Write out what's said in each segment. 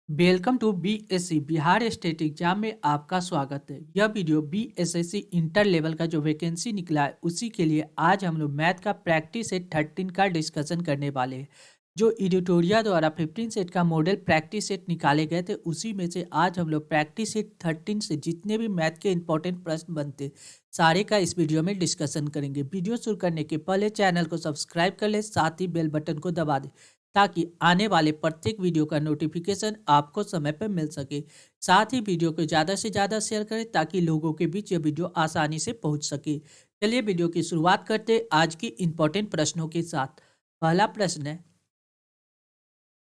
Welcome to BSC Bihar state exam में आपका स्वागत है। यह वीडियो बीएसएससी इंटर लेवल का जो वैकेंसी निकला है उसी के लिए आज हम लोग मैथ का प्रैक्टिस सेट 13 का डिस्कशन करने वाले हैं। जो एडिटोरिया द्वारा 15 सेट का मॉडल प्रैक्टिस सेट निकाले गए थे उसी में से आज हम लोग प्रैक्टिस सेट 13 से जितने भी मैथ के इंपॉर्टेंट प्रश्न बनते सारे का इस वीडियो में डिस्कशन करेंगे। वीडियो शुरू करने के पहले चैनल को सब्सक्राइब कर ले, साथ ही बेल बटन को दबा दे ताकि आने वाले प्रत्येक वीडियो का नोटिफिकेशन आपको समय पर मिल सके। साथ ही वीडियो को ज़्यादा से ज़्यादा शेयर करें ताकि लोगों के बीच यह वीडियो आसानी से पहुंच सके। चलिए वीडियो की शुरुआत करते आज की इम्पोर्टेंट प्रश्नों के साथ। पहला प्रश्न है,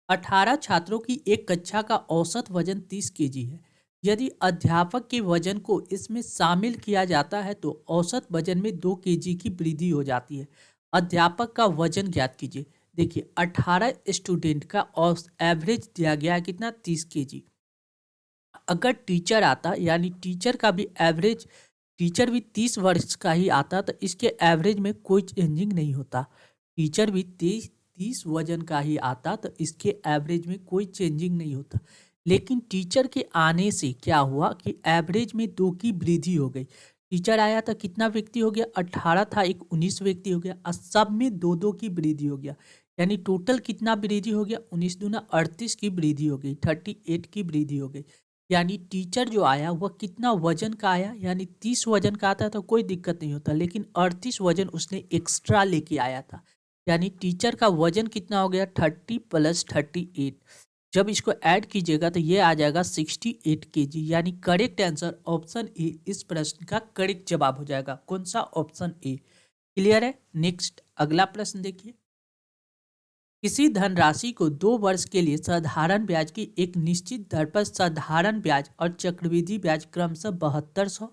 18 छात्रों की एक कक्षा का औसत वजन 30 केजी है। यदि अध्यापक के वजन को इसमें शामिल किया जाता है तो औसत वजन में 2 केजी की वृद्धि हो जाती है। अध्यापक का वजन ज्ञात कीजिए। देखिए 18 स्टूडेंट का एवरेज दिया गया है कितना, 30 केजी। अगर टीचर आता यानी टीचर का भी एवरेज, टीचर भी 30 वर्ष का ही आता तो इसके एवरेज में कोई चेंजिंग नहीं होता। टीचर भी 30 वजन का ही आता तो इसके एवरेज में कोई चेंजिंग नहीं होता। लेकिन टीचर के आने से क्या हुआ कि एवरेज में 2 की वृद्धि हो गई। टीचर आया था, कितना व्यक्ति हो गया, 18 था, एक 19 व्यक्ति हो गया और सब में 2-2 की वृद्धि हो गया। यानी टोटल कितना वृद्धि हो गया, 19 दूना 38 की वृद्धि हो गई, 38 की वृद्धि हो गई। यानी टीचर जो आया वह कितना वजन का आया, यानी 30 वजन का आता तो कोई दिक्कत नहीं होता, लेकिन 38 वजन उसने एक्स्ट्रा लेके आया था। यानी टीचर का वजन कितना हो गया, 30 + 38। जब इसको ऐड कीजिएगा तो ये आ जाएगा 68 केजी। यानी करेक्ट आंसर ऑप्शन ए इस प्रश्न का करेक्ट जवाब हो जाएगा। कौन सा, ऑप्शन ए। क्लियर है। नेक्स्ट अगला प्रश्न देखिए, किसी धनराशि को 2 वर्ष के लिए साधारण ब्याज की एक निश्चित दर पर साधारण ब्याज और चक्रवृद्धि ब्याज क्रमशः 7200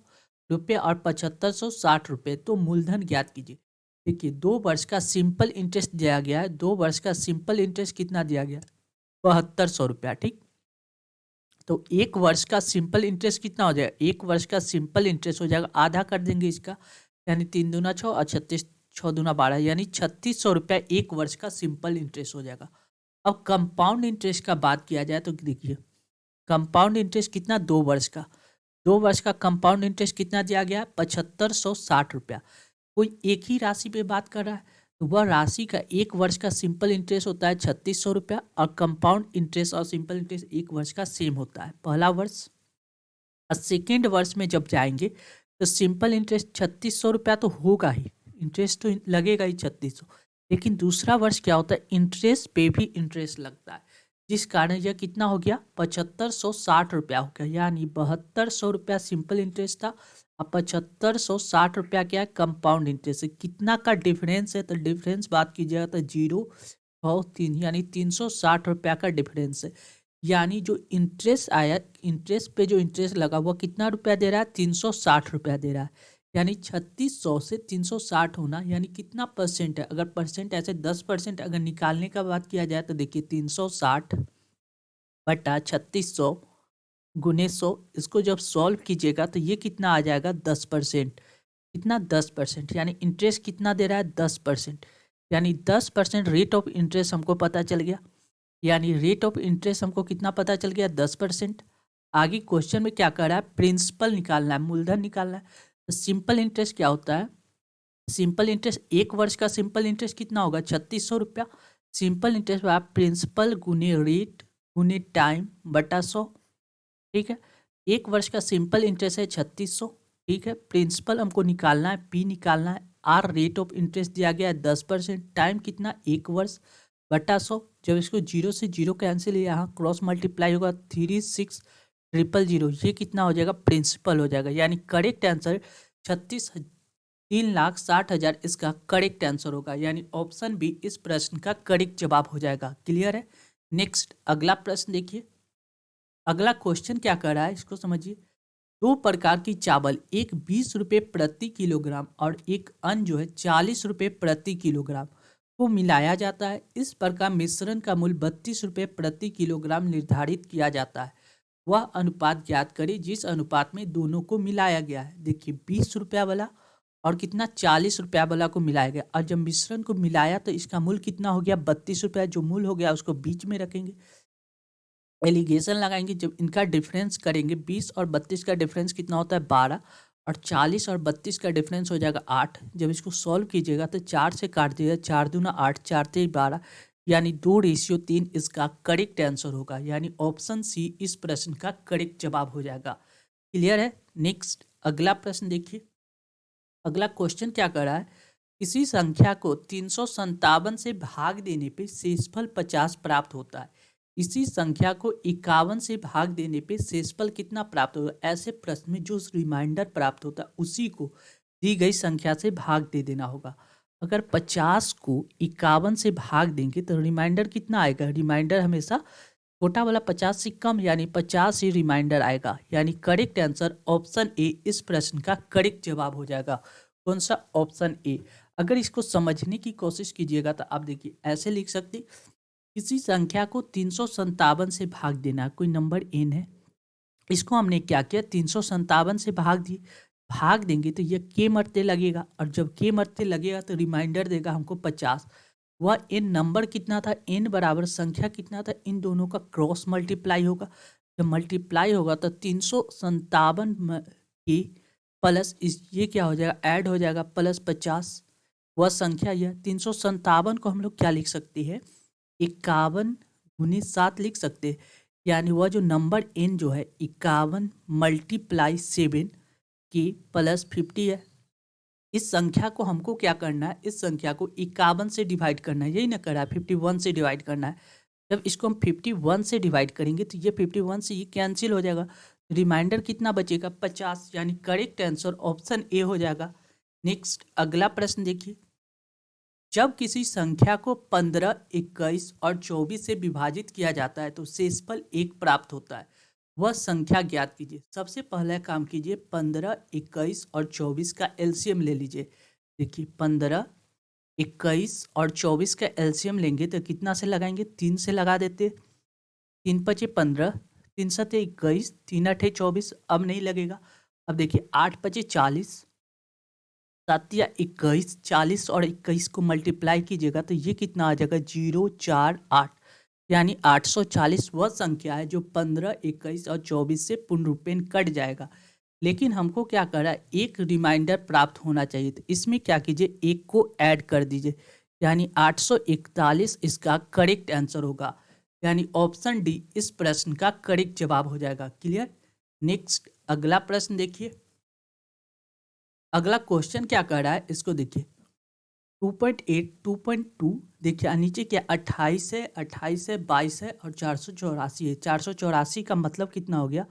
रुपये और 7560 रुपये, तो मूलधन ज्ञात कीजिए। देखिए 2 वर्ष का सिंपल इंटरेस्ट दिया गया है। 2 वर्ष का सिंपल इंटरेस्ट कितना दिया गया, 7200 रुपया। ठीक, तो 1 वर्ष का सिंपल इंटरेस्ट कितना हो जाएगा, 1 वर्ष का सिंपल इंटरेस्ट हो जाएगा, आधा कर देंगे इसका, यानी 3 दूना 6 और 36 6 दूना 12, यानी 3600 रुपया 1 वर्ष का सिंपल इंटरेस्ट हो जाएगा। अब कंपाउंड इंटरेस्ट का बात किया जाए तो देखिए कंपाउंड इंटरेस्ट कितना, 2 वर्ष का, 2 वर्ष का कंपाउंड इंटरेस्ट कितना दिया गया, 7560 रुपया। कोई एक ही राशि पे बात कर रहा है तो वह राशि का 1 वर्ष का सिंपल इंटरेस्ट होता है 3600 रुपया और कंपाउंड इंटरेस्ट और सिंपल इंटरेस्ट 1 वर्ष का सेम होता है, पहला वर्ष। और सेकेंड वर्ष में जब जाएंगे तो सिंपल इंटरेस्ट 3600 रुपया तो होगा ही, इंटरेस्ट तो लगेगा ही 3600, लेकिन दूसरा वर्ष क्या होता है, इंटरेस्ट पे भी इंटरेस्ट लगता है, जिस कारण यह कितना हो गया, 7560 रुपया हो गया। यानी 7200 रुपया सिंपल इंटरेस्ट था और 7560 रुपया क्या है, कंपाउंड इंटरेस्ट है। कितना का डिफरेंस है, तो डिफरेंस बात कीजिएगा तो 0.3, यानी 360 रुपया का डिफरेंस है। यानी जो इंटरेस्ट आया, इंटरेस्ट पे जो इंटरेस्ट लगा हुआ कितना रुपया दे रहा है, 360 रुपया दे रहा है। यानी 3600 से 360 होना यानी कितना परसेंट है, अगर परसेंट ऐसे 10% अगर निकालने का बात किया जाए तो देखिए 360 बटा 3600 गुने 100, इसको जब सॉल्व कीजिएगा तो ये कितना आ जाएगा, 10%। कितना, 10%। यानी इंटरेस्ट कितना दे रहा है, 10%। यानी 10% रेट ऑफ इंटरेस्ट हमको पता चल गया। यानी रेट ऑफ इंटरेस्ट हमको कितना पता चल गया, 10%। आगे क्वेश्चन में क्या कर रहा है, प्रिंसिपल निकालना है, मूलधन निकालना है। तो सिंपल इंटरेस्ट क्या होता है, सिंपल इंटरेस्ट 1 वर्ष का सिंपल इंटरेस्ट कितना होगा, 3600 रुपया। सिंपल इंटरेस्ट आप प्रिंसिपल गुने रेट गुने टाइम बटा 100। ठीक है, 1 वर्ष का सिंपल इंटरेस्ट है 3600। ठीक है, प्रिंसिपल हमको निकालना है, पी निकालना है, आर रेट ऑफ इंटरेस्ट दिया गया है 10%, टाइम कितना, 1 वर्ष बटा 100। जब इसको 0 से 0 कैंसिल, यहाँ क्रॉस मल्टीप्लाई होगा 36,000, ये कितना हो जाएगा, प्रिंसिपल हो जाएगा। यानी करेक्ट आंसर 3,60,000 इसका करेक्ट आंसर होगा। यानी ऑप्शन बी इस प्रश्न का करेक्ट जवाब हो जाएगा। क्लियर है। नेक्स्ट अगला प्रश्न देखिए, अगला क्वेश्चन क्या कर रहा है इसको समझिए। 2 प्रकार की चावल, एक 20 रुपये प्रति किलोग्राम और एक अन्य जो है 40 रुपये प्रति किलोग्राम को मिलाया जाता है। इस प्रकार मिश्रण का मूल्य 32 रुपये प्रति किलोग्राम निर्धारित किया जाता है। वह अनुपात ज्ञात करें जिस अनुपात में दोनों को मिलाया गया है। देखिए 20 रुपया वाला और कितना, 40 रुपया वाला को मिलाया गया, और जब मिश्रण को मिलाया तो इसका मूल्य कितना हो गया, 32 रुपया। जो मूल्य हो गया उसको बीच में रखेंगे, एलिगेशन लगाएंगे, जब इनका डिफरेंस करेंगे 20 और 32 का डिफरेंस कितना होता है 12, और 40 और 32 का डिफरेंस हो जाएगा 8। जब इसको सॉल्व कीजिएगा तो 4 से काट दीजिएगा, 4 दूना 8, 4 तेईस 12, यानी 2:3 इसका करेक्ट आंसर होगा, यानी ऑप्शन सी इस प्रश्न का करेक्ट जवाब हो जाएगा। क्लियर है। नेक्स्ट अगला प्रश्न देखिए। अगला क्वेश्चन क्या कर रहा है, किसी संख्या को 357 से भाग देने पे शेषफल 50 प्राप्त होता है, इसी संख्या को 51 से भाग देने पे शेषफल कितना प्राप्त होगा। ऐसे प्रश्न में जो रिमाइंडर प्राप्त होता है उसी को दी गई संख्या से भाग दे देना होगा। अगर 50 को 51 से भाग देंगे तो रिमाइंडर कितना आएगा, रिमाइंडर हमेशा छोटा वाला 50 से कम, यानी 50 ही रिमाइंडर आएगा, यानी करेक्ट आंसर ऑप्शन ए इस प्रश्न का करेक्ट जवाब हो जाएगा। कौन सा, ऑप्शन ए। अगर इसको समझने की कोशिश कीजिएगा तो आप देखिए ऐसे लिख सकते, किसी संख्या को 357 से भाग देना, कोई नंबर एन है, इसको हमने क्या किया 357 से भाग दिए, भाग देंगे तो ये के मरते लगेगा, और जब के मरते लगेगा तो रिमाइंडर देगा हमको 50। वह एन नंबर कितना था, एन बराबर संख्या कितना था, इन दोनों का क्रॉस मल्टीप्लाई होगा, जब मल्टीप्लाई होगा तो 357 के प्लस इस ये क्या हो जाएगा, ऐड हो जाएगा प्लस 50, वह संख्या यह 357 को हम लोग क्या लिख सकते हैं 51 × 7 लिख सकते हैं, यानी वह जो नंबर एन जो है 51 × 7 के प्लस 50 है। इस संख्या को हमको क्या करना है, इस संख्या को 51 से डिवाइड करना है, यही ना करा है 51 से डिवाइड करना है। जब इसको हम 51 से डिवाइड करेंगे तो ये 51 से ये कैंसिल हो जाएगा, रिमाइंडर कितना बचेगा 50, यानी करेक्ट आंसर ऑप्शन ए हो जाएगा। नेक्स्ट अगला प्रश्न देखिए। जब किसी संख्या को 15, 21 और 24 से विभाजित किया जाता है तो शेषफल 1 प्राप्त होता है, वह संख्या ज्ञात कीजिए। सबसे पहला काम कीजिए 15, 21 और 24 का एलसीएम ले लीजिए। देखिए 15, 21 और 24 का एलसीएम लेंगे तो कितना से लगाएंगे, 3 से लगा देते, 3 पचे 15, 3 सते 21, 3 अठे 24, अब नहीं लगेगा। अब देखिए 8 पचे 40, 7 या 21, 40 और 21 को मल्टीप्लाई कीजिएगा तो ये कितना आ जाएगा 048, यानी 840 वह संख्या है जो 15, 21 और 24 से पूर्ण रूपेण कट जाएगा। लेकिन हमको क्या करा, एक रिमाइंडर प्राप्त होना चाहिए, तो इसमें क्या कीजिए एक को ऐड कर दीजिए, यानी 841 इसका करेक्ट आंसर होगा, यानी ऑप्शन डी इस प्रश्न का करेक्ट जवाब हो जाएगा। क्लियर। नेक्स्ट अगला प्रश्न देखिए। अगला क्वेश्चन क्या कर रहा है इसको देखिए। 2.8, 2.2 देखिए नीचे क्या 28 है, 28 है, 22 है और 484 है। 484 का मतलब कितना हो गया,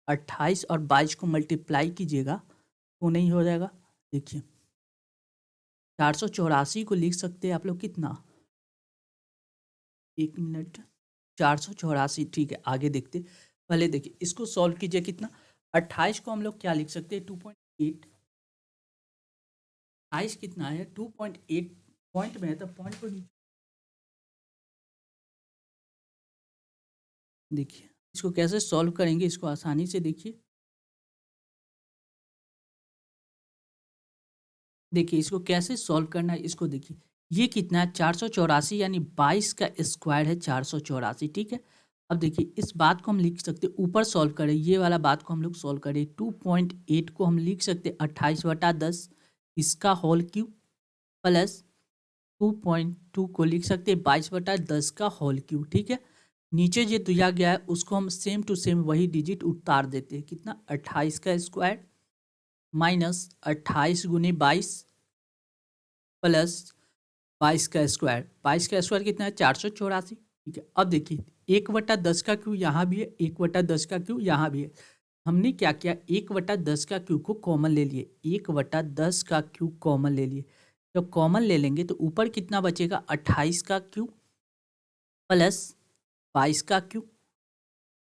28 और 22 को मल्टीप्लाई कीजिएगा तो नहीं हो जाएगा। देखिए 484 को लिख सकते हैं आप लोग कितना, 1 मिनट, 484 ठीक है, आगे देखते। पहले देखिए इसको सॉल्व कीजिए, कितना 28 को हम लोग क्या लिख सकते हैं 2.8, 28 कितना है 2.8 पॉइंट में है तो पॉइंट को देखिए इसको कैसे सॉल्व करेंगे, इसको आसानी से देखिए। देखिए इसको कैसे सॉल्व करना है, इसको देखिए ये कितना है 484, यानी 22 का स्क्वायर है 484, ठीक है। अब देखिए इस बात को हम लिख सकते ऊपर सॉल्व करें, ये वाला बात को हम लोग सॉल्व करें, 2.8 को हम लिख सकते 28/10 इसका होल क्यूब, प्लस 2.2 को लिख सकते 22/10 का होल क्यूब, ठीक है। नीचे जो दिया गया है उसको हम सेम टू सेम वही डिजिट उतार देते हैं, कितना 28 का स्क्वायर माइनस 28 × 22 प्लस 22 का स्क्वायर, 22 का स्क्वायर कितना है 484, ठीक है। अब देखिए 1/10 का क्यू यहाँ भी है, 1/10 का क्यू यहाँ भी है। हमने क्या किया 1/10 का क्यू को कॉमन ले लिए, 1/10 का क्यू कॉमन ले लिए। जब कॉमन ले लेंगे तो ऊपर कितना बचेगा 28 का क्यू प्लस 22 का क्यू,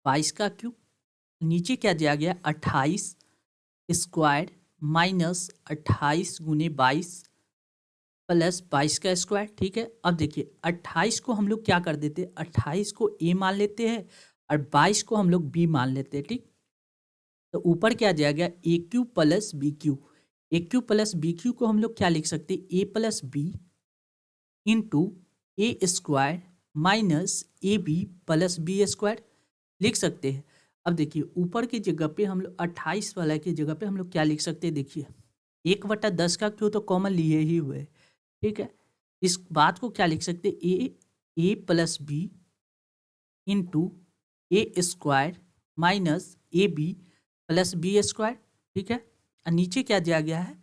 22 का क्यू, नीचे क्या दिया गया 28 स्क्वायर माइनस 28 × 22 प्लस 22 का स्क्वायर, ठीक है। अब देखिए 28 को हम लोग क्या कर देते हैं, 28 को ए मान लेते हैं और 22 को हम लोग बी मान लेते हैं, ठीक। तो ऊपर क्या दिया गया A cube plus B cube, A cube plus B cube को हम लोग क्या लिख सकते हैं A plus B into A square minus A B plus B square लिख सकते हैं। अब देखिए ऊपर की जगह पे हम लोग 28 वाला की जगह पे हम लोग क्या लिख सकते हैं, देखिए 1/10 का क्यों तो कॉमन लिए ही हुए, ठीक है। इस बात को क्या लिख सकते हैं, A plus B into A square minus A B plus B square, ठीक है। और नीचे क्या दिया गया है,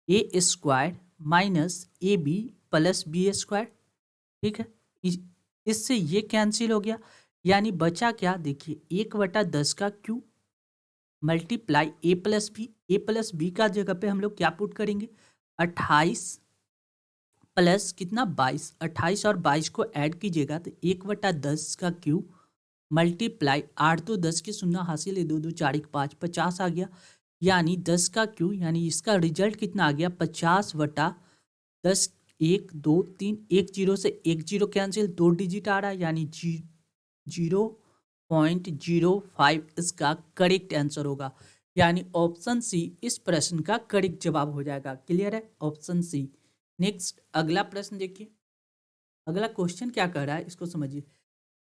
A square minus A B plus B square, ठीक है। इससे ये कैंसिल हो गया, यानी बचा क्या, देखिए 1/10 का क्यू मल्टीप्लाई ए प्लस बी का जगह पे हम लोग क्या पुट करेंगे, 28 प्लस कितना 22, 28 और 22 को ऐड कीजिएगा तो 1/10 का क्यू मल्टीप्लाई 8 तो 10 के शून्य हासिल है, 2 2 4 1 5 50 आ गया, यानी 10 का क्यू, यानी इसका रिजल्ट कितना आ गया 50/10, 1 2 3 1 0 से 1 0 कैंसिल, 2 डिजिट आ रहा है, यानी 0.05 इसका करेक्ट आंसर होगा, यानी ऑप्शन सी इस प्रश्न का करेक्ट जवाब हो जाएगा। क्लियर है, ऑप्शन सी। नेक्स्ट अगला प्रश्न देखिए, अगला क्वेश्चन क्या कह रहा है इसको समझिए।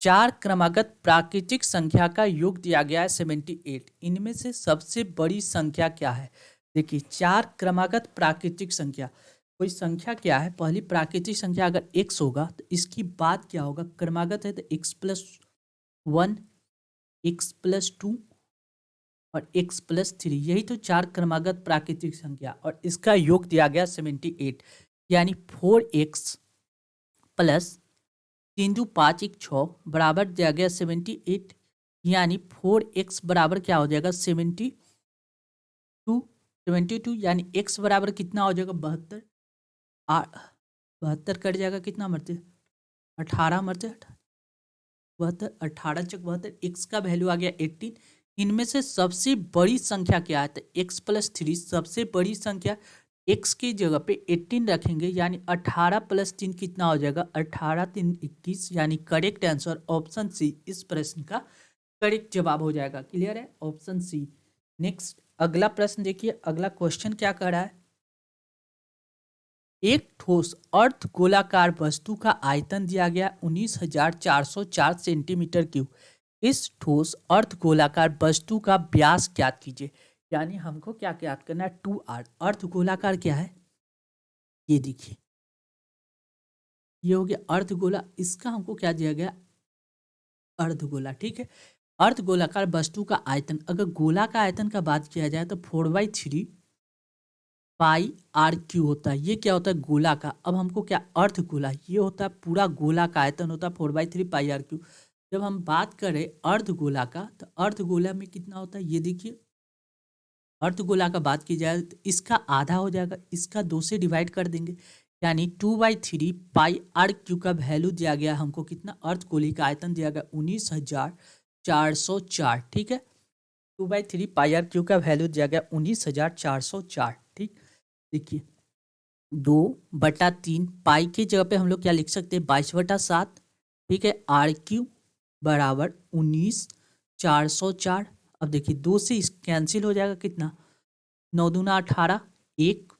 4 क्रमागत प्राकृतिक संख्या का योग दिया गया है 78, इनमें से सबसे बड़ी संख्या क्या है। देखिए 4 क्रमागत प्राकृतिक संख्या, कोई संख्या क्या है, पहली प्राकृतिक संख्या अगर x होगा तो इसकी बाद क्या होगा, क्रमागत है तो x+1 x+2 और x+3, यही तो 4 क्रमागत प्राकृतिक संख्या, और इसका योग दिया गया 78, यानी 4x प्लस 3 2 5 1 6 बराबर दिया गया 78, यानी 4x बराबर क्या हो जाएगा 72, यानी x बराबर कितना हो जाएगा 72, 72 कट जाएगा, कितना मरते 18 मरते 72, 18 चक 72, x का वैल्यू आ गया 18। इनमें से सबसे बड़ी संख्या क्या है, तो x+3 सबसे बड़ी संख्या, x की जगह पे 18 रखेंगे, यानी 18 + 3 कितना हो जाएगा 18 3 21, यानी करेक्ट आंसर ऑप्शन सी इस प्रश्न का करेक्ट जवाब हो जाएगा। क्लियर है, ऑप्शन सी। नेक्स्ट अगला प्रश्न देखिए, अगला क्वेश्चन क्या कर रहा है, एक ठोस अर्ध गोलाकार वस्तु का आयतन दिया गया 19,404 सेंटीमीटर क्यूब, इस ठोस अर्ध गोलाकार वस्तु का व्यास ज्ञात कीजिए। यानी हमको क्या ज्ञात करना है, 2r। अर्ध गोलाकार क्या है, ये देखिए ये हो गया अर्धगोला, इसका हमको क्या दिया गया अर्धगोला, ठीक है। अर्धगोलाकार वस्तु का आयतन, अगर गोला का आयतन का बात किया जाए तो 4/3 पाई आर क्यू होता है, ये क्या होता है गोला का। अब हमको क्या अर्धगोला, ये होता है पूरा गोला का आयतन होता है 4/3 पाई आर क्यू। जब हम बात करें अर्धगोला का, तो अर्धगोला में कितना होता है, ये देखिए अर्धगोला का बात की जाए तो इसका आधा हो जाएगा, इसका 2 से डिवाइड कर देंगे, यानी 2/3 पाई आर क्यू का वैल्यू दिया गया हमको कितना, अर्धगोले का आयतन दिया गया 19,404, ठीक है। 2/3 पाई आर क्यू का वैल्यू दिया गया 19,404, ठीक। देखिए 2/3 पाई की जगह पे हम लोग क्या लिख सकते हैं 22/7, ठीक है। आर क्यू बराबर 19,404। अब देखिए 2 से कैंसिल हो जाएगा, कितना 9 दूना 18, 1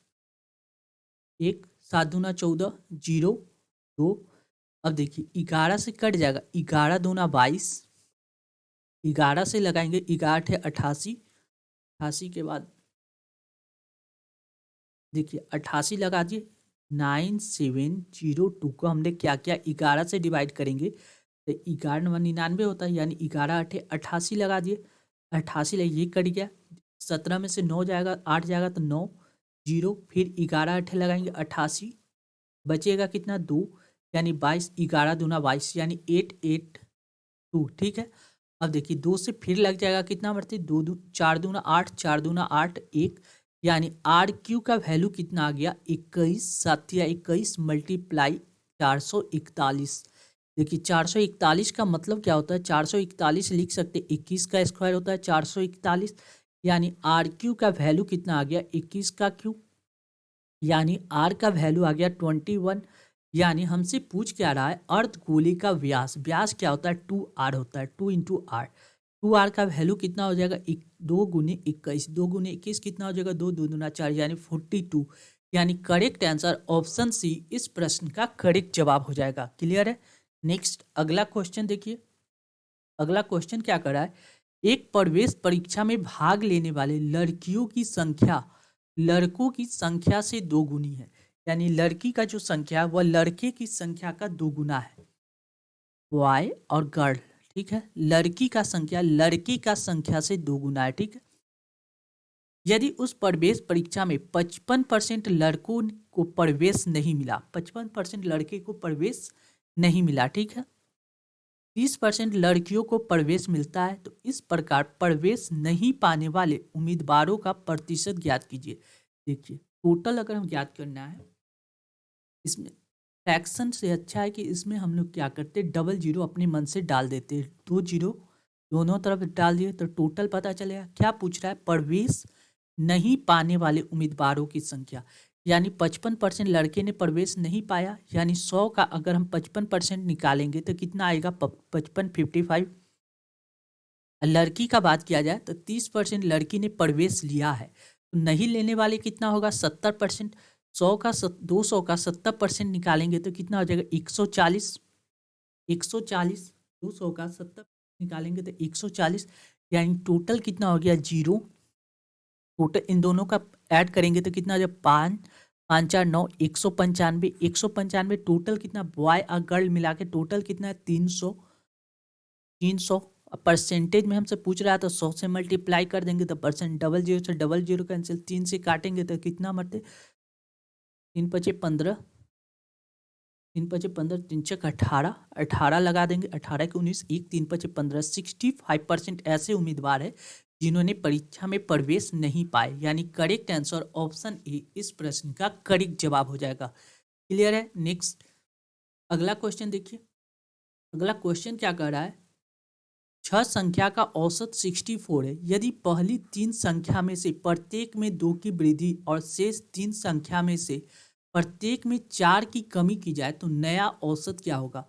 1 7 दूना 14, 0 2। अब देखिए 11 से कट जाएगा, 11 दूना 22, 11 से लगाएंगे 11 है 88, 88 के बाद देखिए 88 लगा दिए, 9702 को हमने क्या किया 11 से डिवाइड करेंगे तो 11 99 होता है, यानी 11 8 88 लगा दिए, 88 ये कट गया, 17 में से 9 जाएगा 8 जाएगा तो 9 0, फिर 11 8 लगाएंगे 88, बचेगा कितना 2, यानी 22, 11 दूना 22, यानी 882, ठीक है। अब देखिए 2 से फिर लग जाएगा, कितना बढ़ते 2 4 दूना 8, 4 दूना 8 1, यानी आर क्यू का वैल्यू कितना आ गया 21 7 या 21 मल्टीप्लाई 441। देखिए 441 का मतलब क्या होता है, 441 लिख सकते 21 का स्क्वायर होता है 441, यानी आर क्यू का वैल्यू कितना आ गया 21 का क्यू, यानी आर का वैल्यू आ गया 21। यानी हमसे पूछ क्या रहा है, अर्धगोले का व्यास, व्यास क्या होता है 2r होता है, 2 × r, 2r का वैल्यू कितना हो जाएगा 2 × 21, 2 × 21 कितना हो जाएगा 2 2 दूना 4, यानी 42, यानी करेक्ट आंसर ऑप्शन सी इस प्रश्न का करेक्ट जवाब हो जाएगा। क्लियर है, नेक्स्ट अगला क्वेश्चन देखिए। अगला क्वेश्चन क्या कर रहा है, एक प्रवेश परीक्षा में भाग लेने वाले लड़कियों की संख्या लड़कों की संख्या से दोगुनी है। यानी लड़की का जो संख्या है वह लड़के की संख्या का दोगुना है, बॉय और गर्ल। ठीक है, लड़की का संख्या लड़के का संख्या से दोगुना है। ठीक है, यदि उस प्रवेश परीक्षा में 55% लड़कों को प्रवेश नहीं मिला, 55% लड़के को प्रवेश नहीं मिला, ठीक है, 30% लड़कियों को प्रवेश मिलता है, तो इस प्रकार प्रवेश नहीं पाने वाले उम्मीदवारों का प्रतिशत ज्ञात कीजिए। देखिए, टोटल अगर हम ज्ञात करना है, इसमें फ्रैक्शन से अच्छा है कि इसमें हम लोग क्या करते, डबल जीरो अपने मन से डाल देते हैं। 2 जीरो दोनों तरफ डाल दिए तो टोटल पता चलेगा। क्या पूछ रहा है, प्रवेश नहीं पाने वाले उम्मीदवारों की संख्या। यानी 55% लड़के ने प्रवेश नहीं पाया, यानी 100 का अगर हम 55% निकालेंगे तो कितना आएगा, 55 55। लड़की का बात किया जाए तो 30% लड़की ने प्रवेश लिया है, तो नहीं लेने वाले कितना होगा, 70%। 200 का 70% निकालेंगे तो कितना हो जाएगा, 140। 140 200 का 70 निकालेंगे तो 140, यानी टोटल कितना हो गया, जीरो। टोटल इन दोनों का ऐड करेंगे तो कितना हो जाएगा, 5 5 4 9, 195। 195 टोटल कितना, बॉय और गर्ल मिला के टोटल कितना है, 300। 300 परसेंटेज में हमसे पूछ रहा है तो 100 से मल्टीप्लाई कर देंगे तो परसेंट, डबल जीरो से डबल जीरो कैंसिल, 3 से काटेंगे तो कितना मरते, 3 पचे 15, 3 पचे 15, 3 छक 18, 18 लगा देंगे, 18 के 19, 1 3 पचे 15, 65% ऐसे उम्मीदवार है जिन्होंने परीक्षा में प्रवेश नहीं पाए। यानी करेक्ट आंसर ऑप्शन ए इस प्रश्न का करेक्ट जवाब हो जाएगा। क्लियर है। नेक्स्ट अगला क्वेश्चन देखिए। अगला क्वेश्चन क्या कह रहा है, 6 संख्या का औसत 64 है। यदि पहली 3 संख्या में से प्रत्येक में 2 की वृद्धि और शेष 3 संख्या में से प्रत्येक में 4 की कमी की जाए तो नया औसत क्या होगा।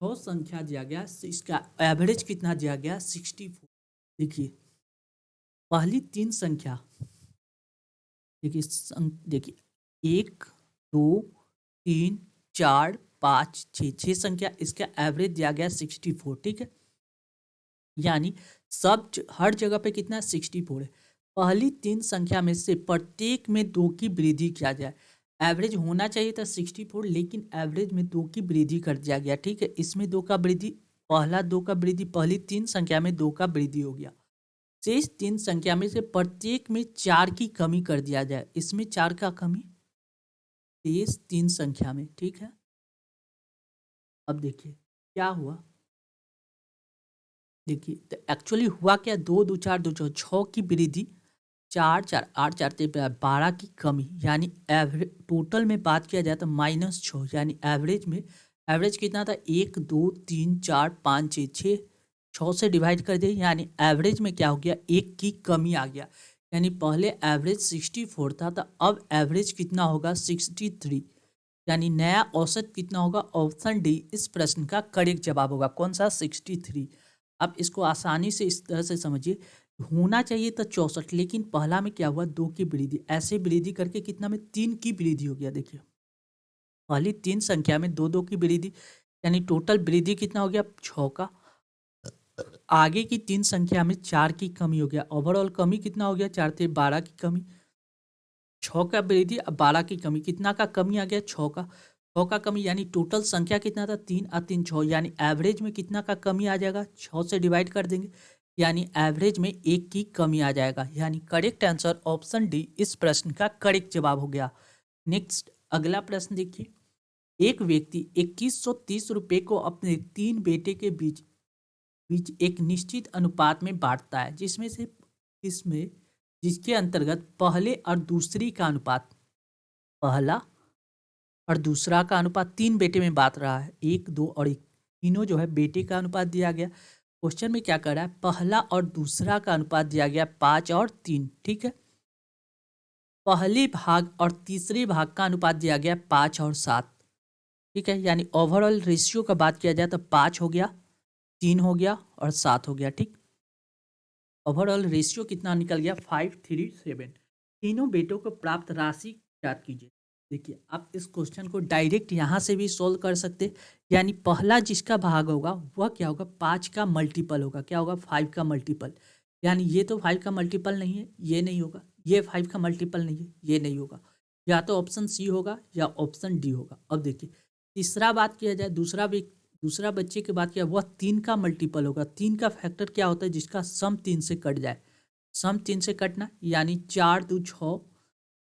6 संख्या दिया गया, इसका एवरेज कितना दिया गया, 64। देखिए पहली 3 संख्या, देखिए देखिए 1 2 3 4 5 6, 6 संख्या, इसका एवरेज दिया गया 64। ठीक है, यानी हर जगह पे कितना, 64 है। पहली 3 संख्या में से प्रत्येक में 2 की वृद्धि किया जाए। एवरेज होना चाहिए था 64, लेकिन एवरेज में 2 की वृद्धि कर दिया गया। ठीक है, इसमें 2 का वृद्धि, पहला 2 का वृद्धि, पहली 3 संख्या में 2 का वृद्धि हो गया। शेष 3 संख्या में से प्रत्येक में 4 की कमी कर दिया जाए, इसमें 4 का कमी शेष 3 संख्या में। ठीक है, अब देखिए क्या हुआ। देखिए तो एक्चुअली हुआ क्या, 2 2 4 2 4, 6 की वृद्धि, 4 4 8 4 12 की कमी, यानी एवरेज टोटल में बात किया जाए तो -6, यानी एवरेज में, एवरेज कितना था, 1 2 3 4 5 6 6, 6 से डिवाइड कर दिए, यानी एवरेज में क्या हो गया, 1 की कमी आ गया। यानी पहले एवरेज 64 था तो अब एवरेज कितना होगा, 63। यानी नया औसत कितना होगा, ऑप्शन डी इस प्रश्न का करेक्ट जवाब होगा। कौन सा, 63। अब इसको आसानी से इस तरह से समझिए, होना चाहिए था 64, लेकिन पहला में क्या हुआ, 2 की वृद्धि, ऐसे वृद्धि करके कितना में 3 की वृद्धि हो गया। देखिए पहली 3 संख्या में 2 2 की वृद्धि, यानी टोटल वृद्धि कितना हो गया, 6 का। आगे की 3 संख्या में 4 की कमी हो गया, ओवरऑल कमी कितना हो गया, 4 थे 12 की कमी, 6 का वृद्धि, अब 12 की कमी, कितना का कमी आ गया, 6 का। 6 का कमी, यानी टोटल संख्या कितना था, 3 और 3 6, यानी एवरेज में कितना का कमी आ जाएगा, 6 से डिवाइड कर देंगे, यानी एवरेज में 1 की कमी आ जाएगा। यानी करेक्ट आंसर ऑप्शन डी इस प्रश्न का करेक्ट जवाब हो गया। नेक्स्ट अगला प्रश्न देखिए। एक व्यक्ति 2130 रुपये को अपने 3 बेटे के बीच बीच एक निश्चित अनुपात में बांटता है, जिसमें जिसके अंतर्गत पहले और दूसरी का अनुपात, पहला और दूसरा का अनुपात 3 बेटे में बांट रहा है, 1 2 और 1, तीनों जो है बेटे का अनुपात दिया गया। क्वेश्चन में क्या कर रहा है, पहला और दूसरा का अनुपात दिया गया 5 और 3। ठीक है, पहले भाग और तीसरे भाग का अनुपात दिया गया 5 और 7। ठीक है, यानी ओवरऑल रेशियो का बात किया जाए तो 5 हो गया, 3 हो गया और 7 हो गया। ठीक, ओवरऑल रेशियो कितना निकल गया, 5 3 7। तीनों बेटों को प्राप्त राशि ज्ञात कीजिए। देखिए आप इस क्वेश्चन को डायरेक्ट यहाँ से भी सोल्व कर सकते, यानी पहला जिसका भाग होगा वह क्या होगा, 5 का मल्टीपल होगा। क्या होगा, 5 का मल्टीपल। यानी ये तो 5 का मल्टीपल नहीं है, ये नहीं होगा। ये 5 का मल्टीपल नहीं है, ये नहीं होगा। या तो ऑप्शन सी होगा या ऑप्शन डी होगा। अब देखिए तीसरा बात किया जाए, दूसरा बच्चे की बात किया, वह 3 का मल्टीपल होगा। 3 का फैक्टर क्या होता है, जिसका सम 3 से कट जाए। सम 3 से कटना यानी 4 2 6,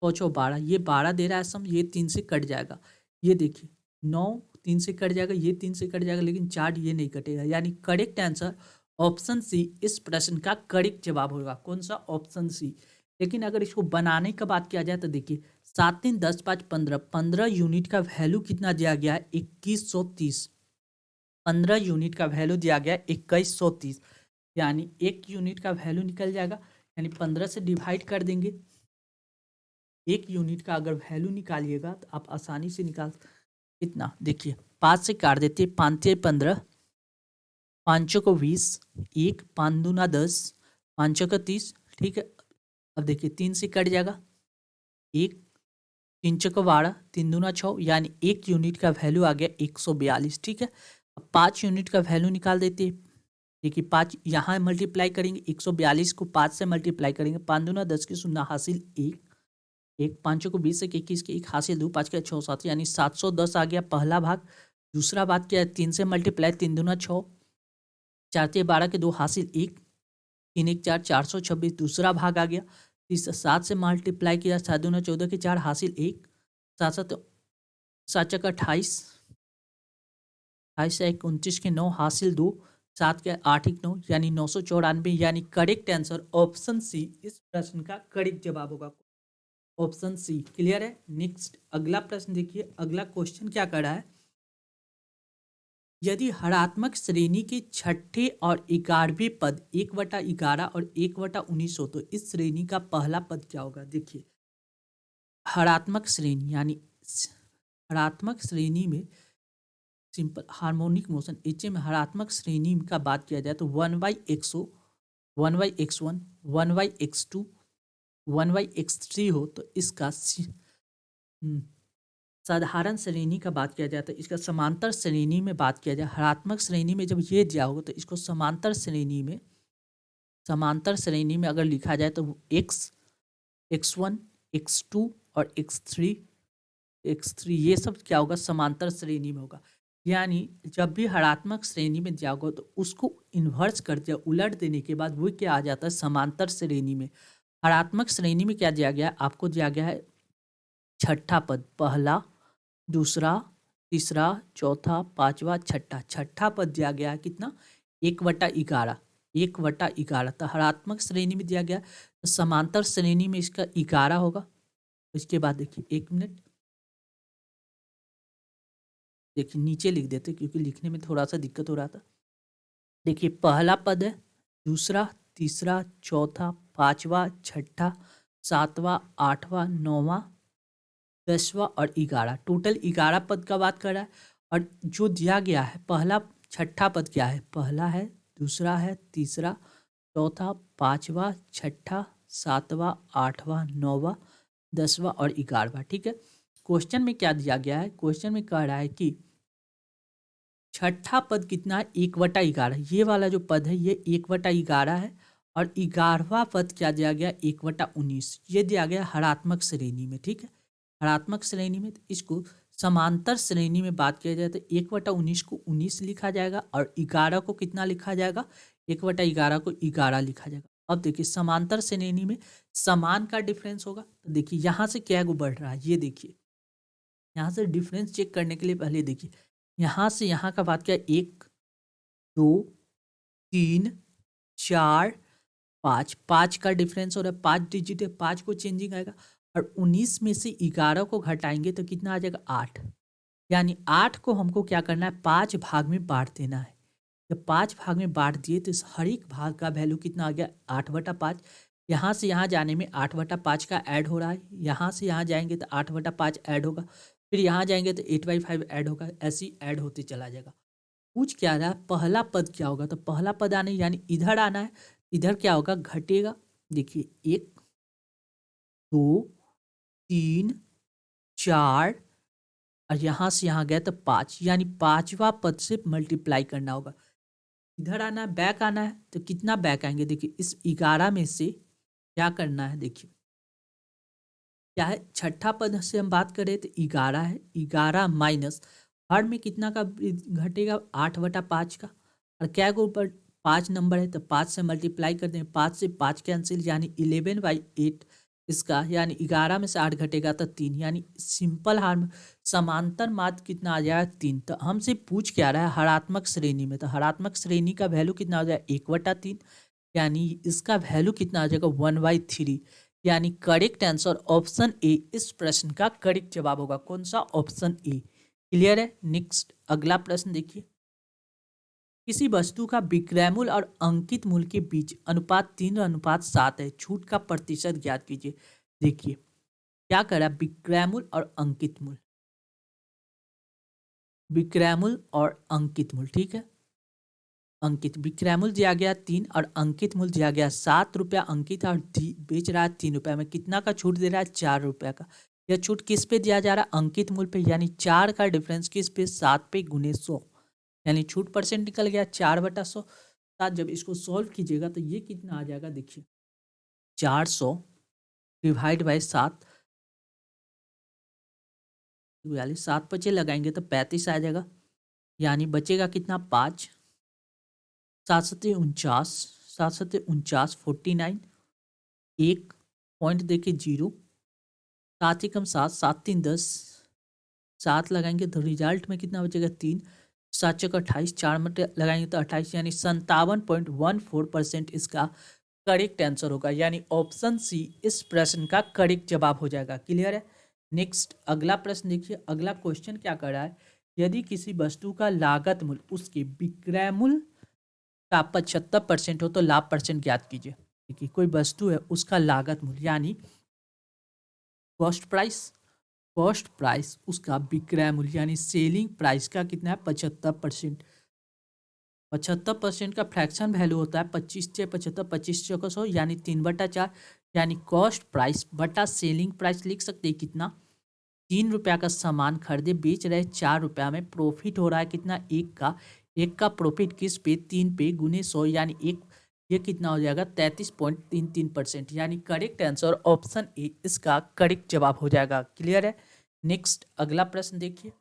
6 12, ये 12 दे रहा है सम, ये 3 से कट जाएगा। ये देखिए 9 3 से कट जाएगा, ये 3 से कट जाएगा, लेकिन 4 ये नहीं कटेगा। यानी करेक्ट आंसर ऑप्शन सी इस प्रश्न का करेक्ट जवाब होगा। कौन सा, ऑप्शन सी। लेकिन अगर इसको बनाने का बात किया जाए तो देखिए 7 3 10 5 15, 15 यूनिट का वैल्यू कितना दिया गया है, 2130। 15 यूनिट का वैल्यू दिया गया है 2130, यानी 1 यूनिट का वैल्यू निकल जाएगा। यानी 15 से डिवाइड कर देंगे। 1 यूनिट का अगर वैल्यू निकालिएगा तो आप आसानी से निकाल, कितना देखिए 5 से काट देते हैं, 5 15, 5 को 20, 1 5 दूना 10, 5 का 30, ठीक है। अब देखिए 3 से कट जाएगा, 1 3 को 12, 3 दूना 6, यानी 1 यूनिट का वैल्यू आ गया 142, ठीक है। अब 5 यूनिट का वैल्यू निकाल देते हैं। देखिए 5 यहाँ मल्टीप्लाई करेंगे, 142 को 5 से मल्टीप्लाई करेंगे, 5 दूना 10 की शून्य हासिल 1, 1 5 को 20 से 21 के 1 हासिल 2, 5 के 6 7, यानी 710 आ गया पहला भाग। दूसरा बात क्या है, 3 से मल्टीप्लाई, 3 दूना 6, 4 से 12 के 2 हासिल 1, 3 1 4, 426 दूसरा भाग आ गया। 7 से मल्टीप्लाई किया, 7 दूना 14 के 4 हासिल 1, 7 7 7 चक 28, 28 से 1 29 के 9 हासिल 2, 7 के 8 1 9, यानी 994। यानी करेक्ट आंसर ऑप्शन सी इस प्रश्न का करेक्ट जवाब होगा। ऑप्शन सी क्लियर है। नेक्स्ट अगला प्रश्न देखिए, अगला क्वेश्चन क्या कर रहा है, यदि हरात्मक श्रेणी के छठे और 11वें पद 1/11 और 1/19 हो तो इस श्रेणी का पहला पद क्या होगा। देखिए हरात्मक श्रेणी यानी हरात्मक श्रेणी में सिंपल हार्मोनिक मोशन एच में हरात्मक श्रेणी का बात किया जाए तो 1/x0, 1/x1, 1/x2, 1/x3 हो तो इसका साधारण श्रेणी का बात किया जाए तो इसका समांतर श्रेणी में बात किया जाए। हरात्मक श्रेणी में जब ये दिया होगा तो इसको समांतर श्रेणी में अगर लिखा जाए तो x1, x2 और x3 ये सब क्या होगा, समांतर श्रेणी में होगा। यानी जब भी हरात्मक श्रेणी में दिया होगा तो उसको इन्वर्स कर दिया, उलट देने के बाद वो क्या आ जाता है, समांतर श्रेणी में। हरात्मक श्रेणी में क्या दिया गया है, आपको दिया गया है छठा पद, पहला दूसरा तीसरा चौथा पांचवा छठा, छठा पद दिया गया है कितना, 1/11, 1/11। तो हरात्मक श्रेणी में दिया गया तो समांतर श्रेणी में इसका 11 होगा। इसके बाद देखिए 1 मिनट, देखिए नीचे लिख देते क्योंकि लिखने में थोड़ा सा दिक्कत हो रहा था। देखिए पहला पद है, दूसरा तीसरा चौथा पांचवा छठा सातवां आठवां नौवां 10वां और 11, टोटल 11 पद का बात कर रहा है। और जो दिया गया है पहला छठा पद क्या है, पहला है दूसरा है तीसरा चौथा पांचवा छठा सातवां आठवां नौवां 10वां और 11वां, ठीक है। क्वेश्चन में क्या दिया गया है, क्वेश्चन में कह रहा है कि छठा पद कितना है, 1/11। ये वाला जो पद है ये 1/11 है। और 11वां पद क्या दिया गया, 1/19। ये दिया गया हरात्मक श्रेणी में, ठीक है। हरात्मक श्रेणी में तो इसको समांतर श्रेणी में बात किया जाए तो 1/19 को 19 लिखा जाएगा और 11 को कितना लिखा जाएगा, 1/11 को 11 लिखा जाएगा। अब देखिए समांतर श्रेणी में समान का डिफरेंस होगा तो देखिए यहाँ से क्या बढ़ रहा है, ये देखिए यहाँ से डिफरेंस चेक करने के लिए पहले देखिए यहाँ से यहाँ का बात किया 1 2 3 4 5, 5 का डिफरेंस हो रहा है, 5 डिजिट है, 5 को चेंजिंग आएगा। और 19 में से 11 को घटाएंगे तो कितना आ जाएगा, 8। यानी 8 को हमको क्या करना है, 5 भाग में बांट देना है। जब 5 भाग में बांट दिए तो इस हर एक भाग का वैल्यू कितना आ गया, 8/5। यहाँ से यहाँ जाने में 8/5 का ऐड हो रहा है, यहाँ से यहाँ जाएंगे तो 8/5 ऐड होगा, फिर यहाँ जाएंगे तो 8/5 ऐड होगा, ऐसे ही ऐड होते चला जाएगा। पूछ क्या रहा है, पहला पद क्या होगा, तो पहला पद आने यानी इधर आना है, इधर क्या होगा, घटेगा। देखिए 1 2 3 4 और यहाँ से यहाँ गया तो 5, यानी पांचवा पद से मल्टीप्लाई करना होगा। इधर आना है, बैक आना है, तो कितना बैक आएंगे? देखिए इस 11 में से क्या करना है, देखिए क्या है, छठा पद से हम बात करें तो 11 है, 11 माइनस हर में कितना का घटेगा, 8/5 का, और क्या के ऊपर 5 नंबर है तो 5 से मल्टीप्लाई कर दें, 5 से 5 कैंसिल, यानी 11/8 इसका, यानी 11 में से 8 घटेगा तो 3, यानी सिंपल हार समांतर माध्य कितना आ जाएगा, 3। तो हमसे पूछ क्या रहा है, हरात्मक श्रेणी में, तो हरात्मक श्रेणी का वैल्यू कितना हो जाएगा, 1/3, यानी इसका वैल्यू कितना आ जाएगा, 1/3, यानी करेक्ट आंसर ऑप्शन ए इस प्रश्न का करेक्ट जवाब होगा। कौन सा? Option A. क्लियर है? नेक्स्ट अगला प्रश्न देखिए, किसी वस्तु का विक्रय मूल्य और अंकित मूल्य के बीच अनुपात 3:7 है, छूट का प्रतिशत ज्ञात कीजिए। देखिए क्या करा, विक्रय मूल्य और अंकित मूल्य, विक्रय मूल्य और अंकित मूल्य, ठीक है। अंकित विक्रय मूल्य दिया गया 3 और अंकित मूल्य दिया गया 7 रुपया अंकित और बेच रहा है 3 रुपया में, कितना का छूट दे रहा है, 4 रुपया का। यह छूट किस पे दिया जा रहा है, अंकित मूल्य पे, यानी 4 का डिफरेंस किस पे, 7 पे गुने 100, यानी छूट परसेंट निकल गया 4/100। साथ जब इसको सॉल्व कीजिएगा तो ये कितना आ जाएगा, देखिए 400 डिवाइड बाई 7, 7 लगाएंगे तो 35 आ जाएगा, यानी बचेगा कितना, 5, 7×7 = 49, 49, एक पॉइंट देके 0, 7 × 7, 7×3 = 10, 7 लगाएंगे तो रिजल्ट में कितना बचेगा, 3, 7 × 28, 4 में लगाएंगे तो 28, यानी 57.14% इसका करेक्ट आंसर होगा, यानी ऑप्शन सी इस प्रश्न का करेक्ट जवाब हो जाएगा। क्लियर है? नेक्स्ट अगला प्रश्न देखिए, अगला क्वेश्चन क्या कर रहा है, यदि किसी वस्तु का लागत मूल्य उसके विक्रय मूल्य का 75% हो तो लाभ परसेंट ज्ञात कीजिए। देखिए कोई वस्तु है उसका लागत मूल्य यानी कॉस्ट प्राइस उसका विक्रय मूल्य यानी सेलिंग प्राइस का कितना है, 75%। 75% का फ्रैक्शन वैल्यू होता है 25 से 75, 25 चौका 100, यानी 3/4, यानी कॉस्ट प्राइस बटा सेलिंग प्राइस लिख सकते हैं कितना, 3 रुपया का सामान खरीदे बेच रहे 4 रुपया में, प्रॉफिट हो रहा है कितना, एक का प्रॉफिट किस पे, 3 पे गुने 100, यानी एक, ये कितना हो जाएगा, 33.33%, यानी करेक्ट आंसर ऑप्शन ए इसका करेक्ट जवाब हो जाएगा। क्लियर है? नेक्स्ट अगला प्रश्न देखिए,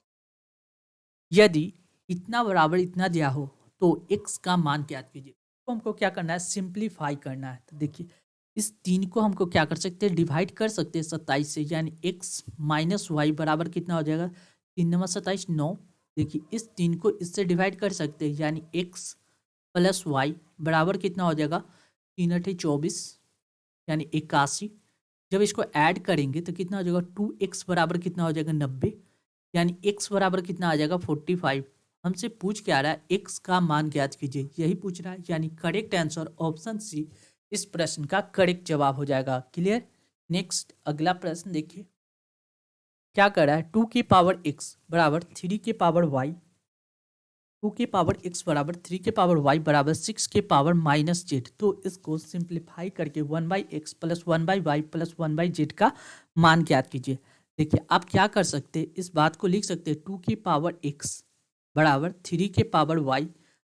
यदि इतना बराबर इतना दिया हो तो x का मान ज्ञात कीजिए। तो हमको क्या करना है, सिंप्लीफाई करना है। तो देखिए इस 3 को हमको क्या कर सकते हैं, डिवाइड कर सकते हैं 27 से, यानी x - y बराबर कितना हो जाएगा, 3 × 27 = 9। देखिए इस 3 को इससे डिवाइड कर सकते हैं, यानी x + y बराबर कितना हो जाएगा, 3 × 8 = 24, यानी 81। जब इसको ऐड करेंगे तो कितना हो जाएगा, 2x बराबर कितना हो जाएगा, 90, यानी x बराबर कितना आ जाएगा, 45। हमसे पूछ क्या रहा है, x का मान ज्ञात कीजिए, यही पूछ रहा है, यानी करेक्ट आंसर ऑप्शन सी इस प्रश्न का करेक्ट जवाब हो जाएगा। क्लियर? नेक्स्ट अगला प्रश्न देखिए, क्या कर रहा है, 2 की पावर x बराबर 3 की पावर y, 2 की पावर x बराबर 3 की पावर y बराबर 6 की पावर -z। तो इसको सिंप्लीफाई करके 1/x + 1/y + 1/z का मान ज्ञात कीजिए। देखिए आप क्या कर सकते हैं, इस बात को लिख सकते हैं, 2 की पावर x बराबर 3 के पावर y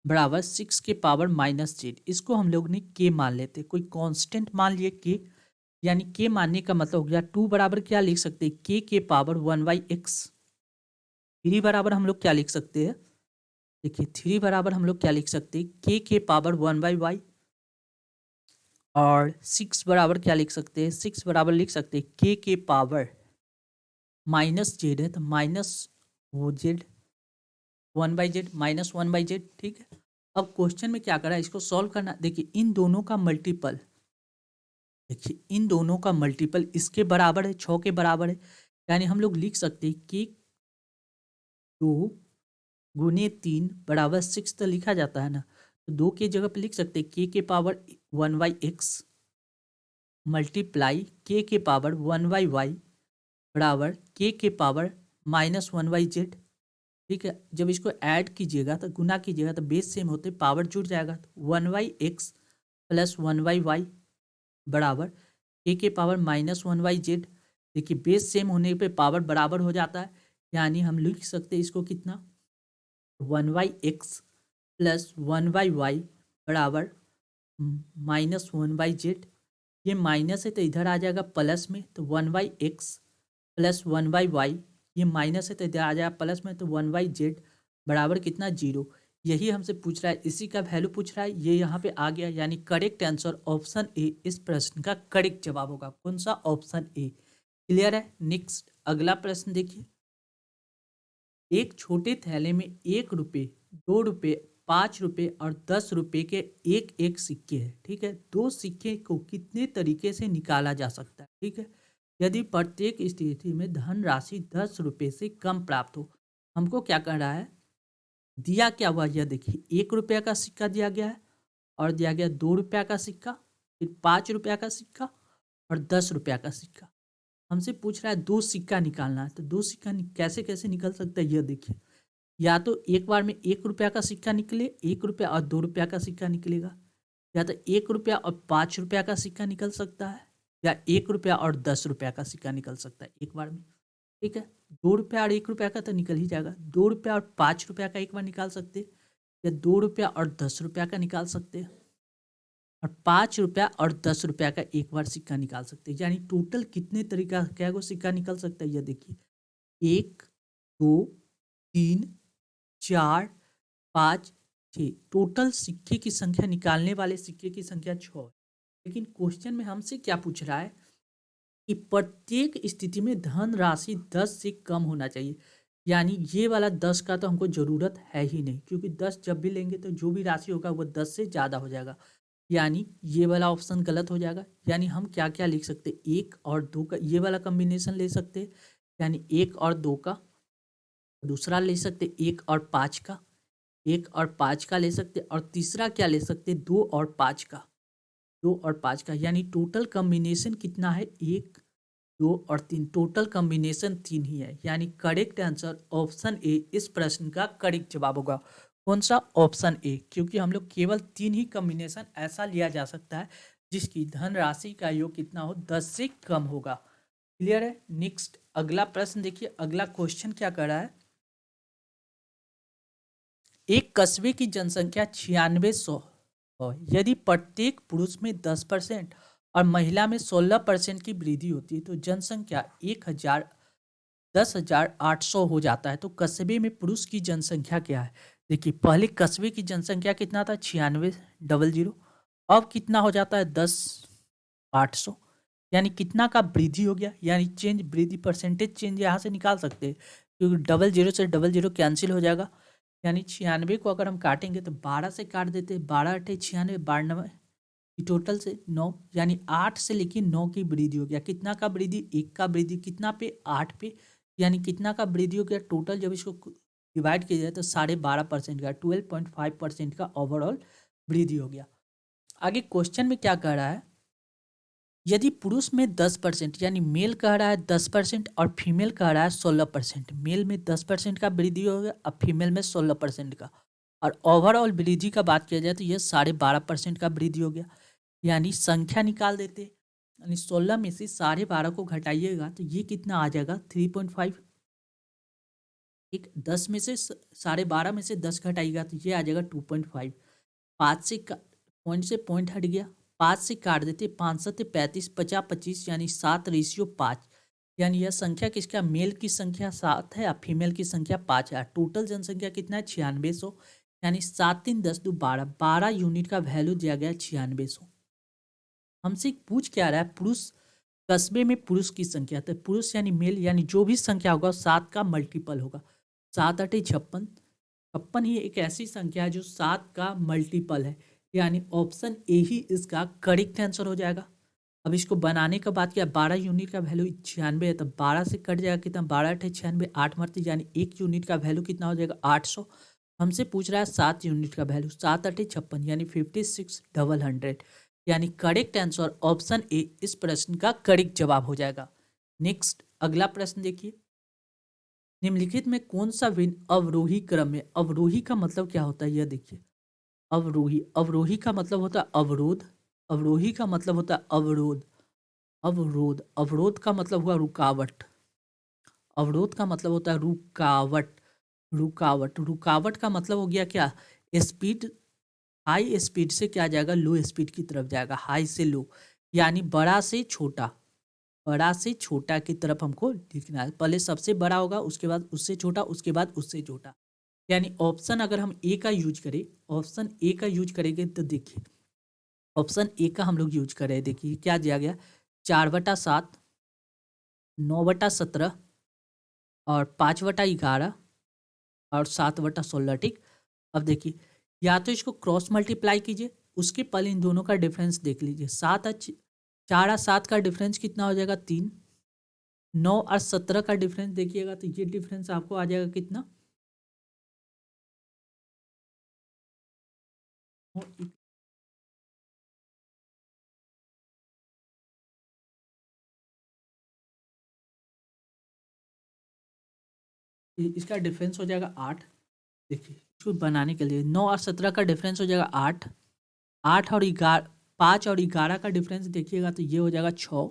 बराबर 6 के पावर -z। इसको हम लोग ने k मान लेते, कोई कांस्टेंट मान लिए k, यानी k मानने का मतलब हो गया 2 बराबर क्या लिख सकते हैं, k के पावर 1/x। 3 बराबर हम लोग क्या लिख सकते हैं, देखिए 3 बराबर हम लोग क्या लिख सकते हैं, k के पावर 1/y, और 6 बराबर क्या लिख सकते हैं, 6 बराबर लिख सकते हैं k के पावर -z है तो माइनस वो z, 1/z -1/z। ठीक है, अब क्वेश्चन में क्या करा है, इसको सॉल्व करना। देखिए इन दोनों का मल्टीपल, देखिए इन दोनों का मल्टीपल इसके बराबर है, 6 के बराबर है, यानी हम लोग लिख सकते हैं कि 2 × 3 बराबर 6 तो लिखा जाता है ना, तो 2 की जगह पे लिख सकते हैं k के पावर 1/x मल्टीप्लाई k के पावर 1/y बराबर k के पावर -1/z। ठीक है, जब इसको ऐड कीजिएगा तो गुना कीजिएगा तो बेस सेम होते पावर जुड़ जाएगा, तो 1/x + 1/y बराबर k के पावर -1/z। देखिए बेस सेम होने पे पावर बराबर हो जाता है, यानी हम लिख सकते हैं इसको कितना, 1/x प्लस 1/y बराबर -1/z। ये माइनस है तो इधर आ जाएगा प्लस में, तो 1/x प्लस 1/y, ये माइनस है तो इधर आ जाएगा प्लस में, तो 1/z बराबर कितना, 0। यही हमसे पूछ रहा है, इसी का वैल्यू पूछ रहा है, ये यहाँ पे आ गया, यानी करेक्ट आंसर ऑप्शन ए इस प्रश्न का करेक्ट जवाब होगा। कौन सा, ऑप्शन ए। क्लियर है। नेक्स्ट अगला प्रश्न देखिए, एक छोटे थैले में 1 रुपये, 2 रुपये, 5 रुपये और 10 रुपये के एक एक सिक्के हैं। ठीक है, दो सिक्के को कितने तरीके से निकाला जा सकता है। ठीक है, यदि प्रत्येक स्थिति में धनराशि 10 रुपये से कम प्राप्त हो। हमको क्या कर रहा है, दिया क्या हुआ, यह देखिए 1 रुपया का सिक्का दिया गया है और दिया गया 2 रुपया का सिक्का, फिर 5 रुपया का सिक्का और 10 रुपया का सिक्का। हमसे पूछ रहा है दो सिक्का निकालना है, तो दो सिक्का कैसे कैसे निकल सकता है, यह देखिए। या तो एक बार में 1 रुपया का सिक्का निकले, 1 रुपया और 2 रुपया का सिक्का निकलेगा, या तो 1 रुपया और 5 रुपया का सिक्का निकल सकता है, या 1 रुपया और 10 रुपया का सिक्का निकल सकता है एक बार में। ठीक है, 2 रुपया और 1 रुपया का तो निकल ही जाएगा, 2 रुपया और 5 रुपया का एक बार निकाल सकते, या 2 रुपया और 10 रुपया का निकाल सकते, और 5 रुपया और 10 रुपया का एक बार सिक्का निकाल सकते हैं। यानी टोटल कितने तरीका क्या को सिक्का निकल सकता है, यह देखिए 1 2 3 4 5 6, टोटल सिक्के की संख्या, निकालने वाले सिक्के की संख्या 6 है। लेकिन क्वेश्चन में हमसे क्या पूछ रहा है कि प्रत्येक स्थिति में धन राशि 10 से कम होना चाहिए। यानी ये वाला 10 का तो हमको ज़रूरत है ही नहीं, क्योंकि 10 जब भी लेंगे तो जो भी राशि होगा वो 10 से ज़्यादा हो जाएगा, यानी ये वाला ऑप्शन गलत हो जाएगा। यानी हम क्या क्या लिख सकते, 1 और 2 का ये वाला कम्बिनेशन ले सकते, यानी 1 और 2 का। दूसरा ले सकते 1 और 5 का, 1 और 5 का ले सकते, और तीसरा क्या ले सकते, 2 और 5 का, 2 और 5 का। यानी टोटल कम्बिनेशन कितना है, 1 2 और 3, टोटल कम्बिनेशन 3 ही है। यानी करेक्ट आंसर ऑप्शन ए इस प्रश्न का करेक्ट जवाब होगा। कौन सा, ऑप्शन ए, क्योंकि हम लोग केवल 3 ही कम्बिनेशन ऐसा लिया जा सकता है जिसकी धनराशि का योग कितना हो, 10 से कम होगा। क्लियर है। नेक्स्ट अगला प्रश्न देखिए, अगला क्वेश्चन क्या कर रहा है, एक कस्बे की जनसंख्या 9600 हो, यदि प्रत्येक पुरुष में 10% और महिला में 16% की वृद्धि होती है तो जनसंख्या 10,800 हो जाता है। तो कस्बे में पुरुष की जनसंख्या क्या है, देखिए पहले कस्बे की जनसंख्या कितना था, 9600, अब कितना हो जाता है, 10,800। यानी कितना का वृद्धि हो गया, यानी चेंज, वृद्धि परसेंटेज चेंज यहाँ से निकाल सकते हैं, क्योंकि 00 से 00 कैंसिल हो जाएगा। यानी 96 को अगर हम काटेंगे तो 12 से काट देते हैं, 12 अठे 96, 92 टोटल से 9, यानी 8 से लेके 9 की वृद्धि हो गया। कितना का वृद्धि, 1 का वृद्धि, कितना पे, 8 पे, यानी कितना का वृद्धि हो गया टोटल, जब इसको डिवाइड किया जाए तो 12.5% का, 12.5% का ओवरऑल वृद्धि हो गया। आगे क्वेश्चन में क्या कह रहा है, यदि पुरुष में 10%, यानी मेल कह रहा है 10% और फीमेल कह रहा है 16%, मेल में 10% का वृद्धि हो गया, अब फीमेल में 16% का, और ओवरऑल वृद्धि का बात किया जाए तो यह 12.5% का वृद्धि हो गया। यानी संख्या निकाल देते, यानी 16 में से 12.5 को घटाइएगा तो ये कितना आ जाएगा, 3.5। ठीक, 10 में से 12.5 में से 10 घटाइएगा तो ये आ जाएगा 2.5। 5 से पॉइंट से पॉइंट हट गया, 5 से काट देते, 5 7 35, 50 25, यानी 7:5। यानी यह संख्या किसका, मेल की संख्या 7 है और फीमेल की संख्या 5 है। टोटल जनसंख्या कितना है, 9600, यानी 7 3 10 2 12, 12 यूनिट का वैल्यू दिया गया 9600। हमसे पूछ क्या रहा है, पुरुष कस्बे में पुरुष की संख्या, तो पुरुष यानी मेल, यानी जो भी संख्या होगा 7 का मल्टीपल होगा, 7 8 56, 56 ही एक ऐसी संख्या है जो 7 का मल्टीपल है, यानी ऑप्शन ए ही इसका करेक्ट आंसर हो जाएगा। अब इसको बनाने का बात किया, 12 यूनिट का वैल्यू 96 है, तो 12 से कट जाएगा कितना, 12 8 96, 8 मरते, यानी 1 यूनिट का वैल्यू कितना हो जाएगा, 800। हमसे पूछ रहा है 7 यूनिट का वैल्यू, 7 8 56, यानी 56,100, यानी करेक्ट आंसर ऑप्शन ए इस प्रश्न का करेक्ट जवाब हो जाएगा। नेक्स्ट अगला प्रश्न देखिए, निम्नलिखित में कौन सा भिन्न अवरोही क्रम में, अवरोही का मतलब क्या होता है, यह देखिए, अवरोही, अवरोही का मतलब होता है अवरोध, अवरोही का मतलब होता है अवरोध, अवरोध, अवरोध का मतलब हुआ रुकावट। अवरोध का मतलब होता है रुकावट। रुकावट, रुकावट का मतलब हो गया क्या? स्पीड, हाई स्पीड से क्या जाएगा? लो स्पीड की तरफ जाएगा, हाई से लो, यानी बड़ा से छोटा। बड़ा से छोटा की तरफ हमको लिखना है। पहले सबसे बड़ा होगा, उसके बाद उससे छोटा, उसके बाद उससे छोटा। यानी ऑप्शन अगर हम ए का यूज करें, ऑप्शन ए का यूज करेंगे तो देखिए, ऑप्शन ए का हम लोग यूज करें, देखिए क्या दिया गया, 4/7, 9/17 और 5/11 और 7/16, ठीक। अब देखिए, या तो इसको क्रॉस मल्टीप्लाई कीजिए, उसके पहले इन दोनों का डिफरेंस देख लीजिए। 4 और 7 का डिफरेंस कितना हो जाएगा? 3। 9 और 17 का डिफरेंस देखिएगा तो ये डिफरेंस आपको आ जाएगा कितना? इसका डिफरेंस हो जाएगा 8। देखिए, इसको बनाने के लिए 9 और 17 का डिफरेंस हो जाएगा 8। 8 और 11, 5 और 11 का डिफरेंस देखिएगा तो ये हो जाएगा 6।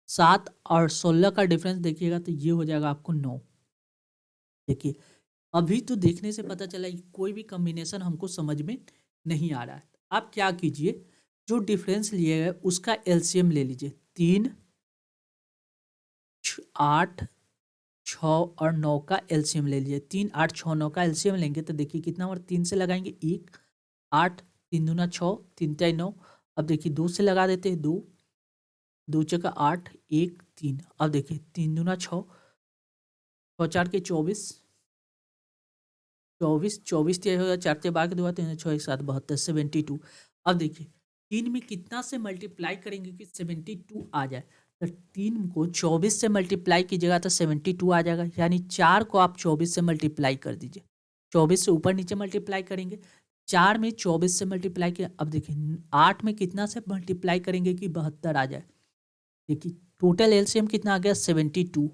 7 और 16 का डिफरेंस देखिएगा तो ये हो जाएगा आपको 9। देखिए, अभी तो देखने से पता चला कि कोई भी कॉम्बिनेशन हमको समझ में नहीं आ रहा है। आप क्या कीजिए, जो डिफरेंस लिए गए उसका एलसीएम ले लीजिए। 3, 8, 6 और 9 का एलसीएम ले लीजिए। 3, 8, 6, 9 का एलसीएम लेंगे तो देखिए कितना, और 3 से लगाएंगे 1, 8, 3 दूना 6, 3 तिया 9। अब देखिए 2 से लगा देते हैं, 2, 2 चौका 8, 1, 3। अब देखिए 3 दूना 6, 6 4 के 24, 24, 24 तिया हो गया, 4 तिया 12 के 2, 3 6 1 7 72, 72। अब देखिए 3 में कितना से मल्टीप्लाई करेंगे कि 72 आ जाए? तो 3 को 24 से मल्टीप्लाई कीजिएगा तो 72 आ जाएगा, यानी 4 को आप 24 से मल्टीप्लाई कर दीजिए। 24 से ऊपर नीचे मल्टीप्लाई करेंगे, 4 में 24 से मल्टीप्लाई किया। अब देखिए 8 में कितना से मल्टीप्लाई करेंगे कि 72 आ जाए? देखिए टोटल एलसीएम कितना आ गया? 72।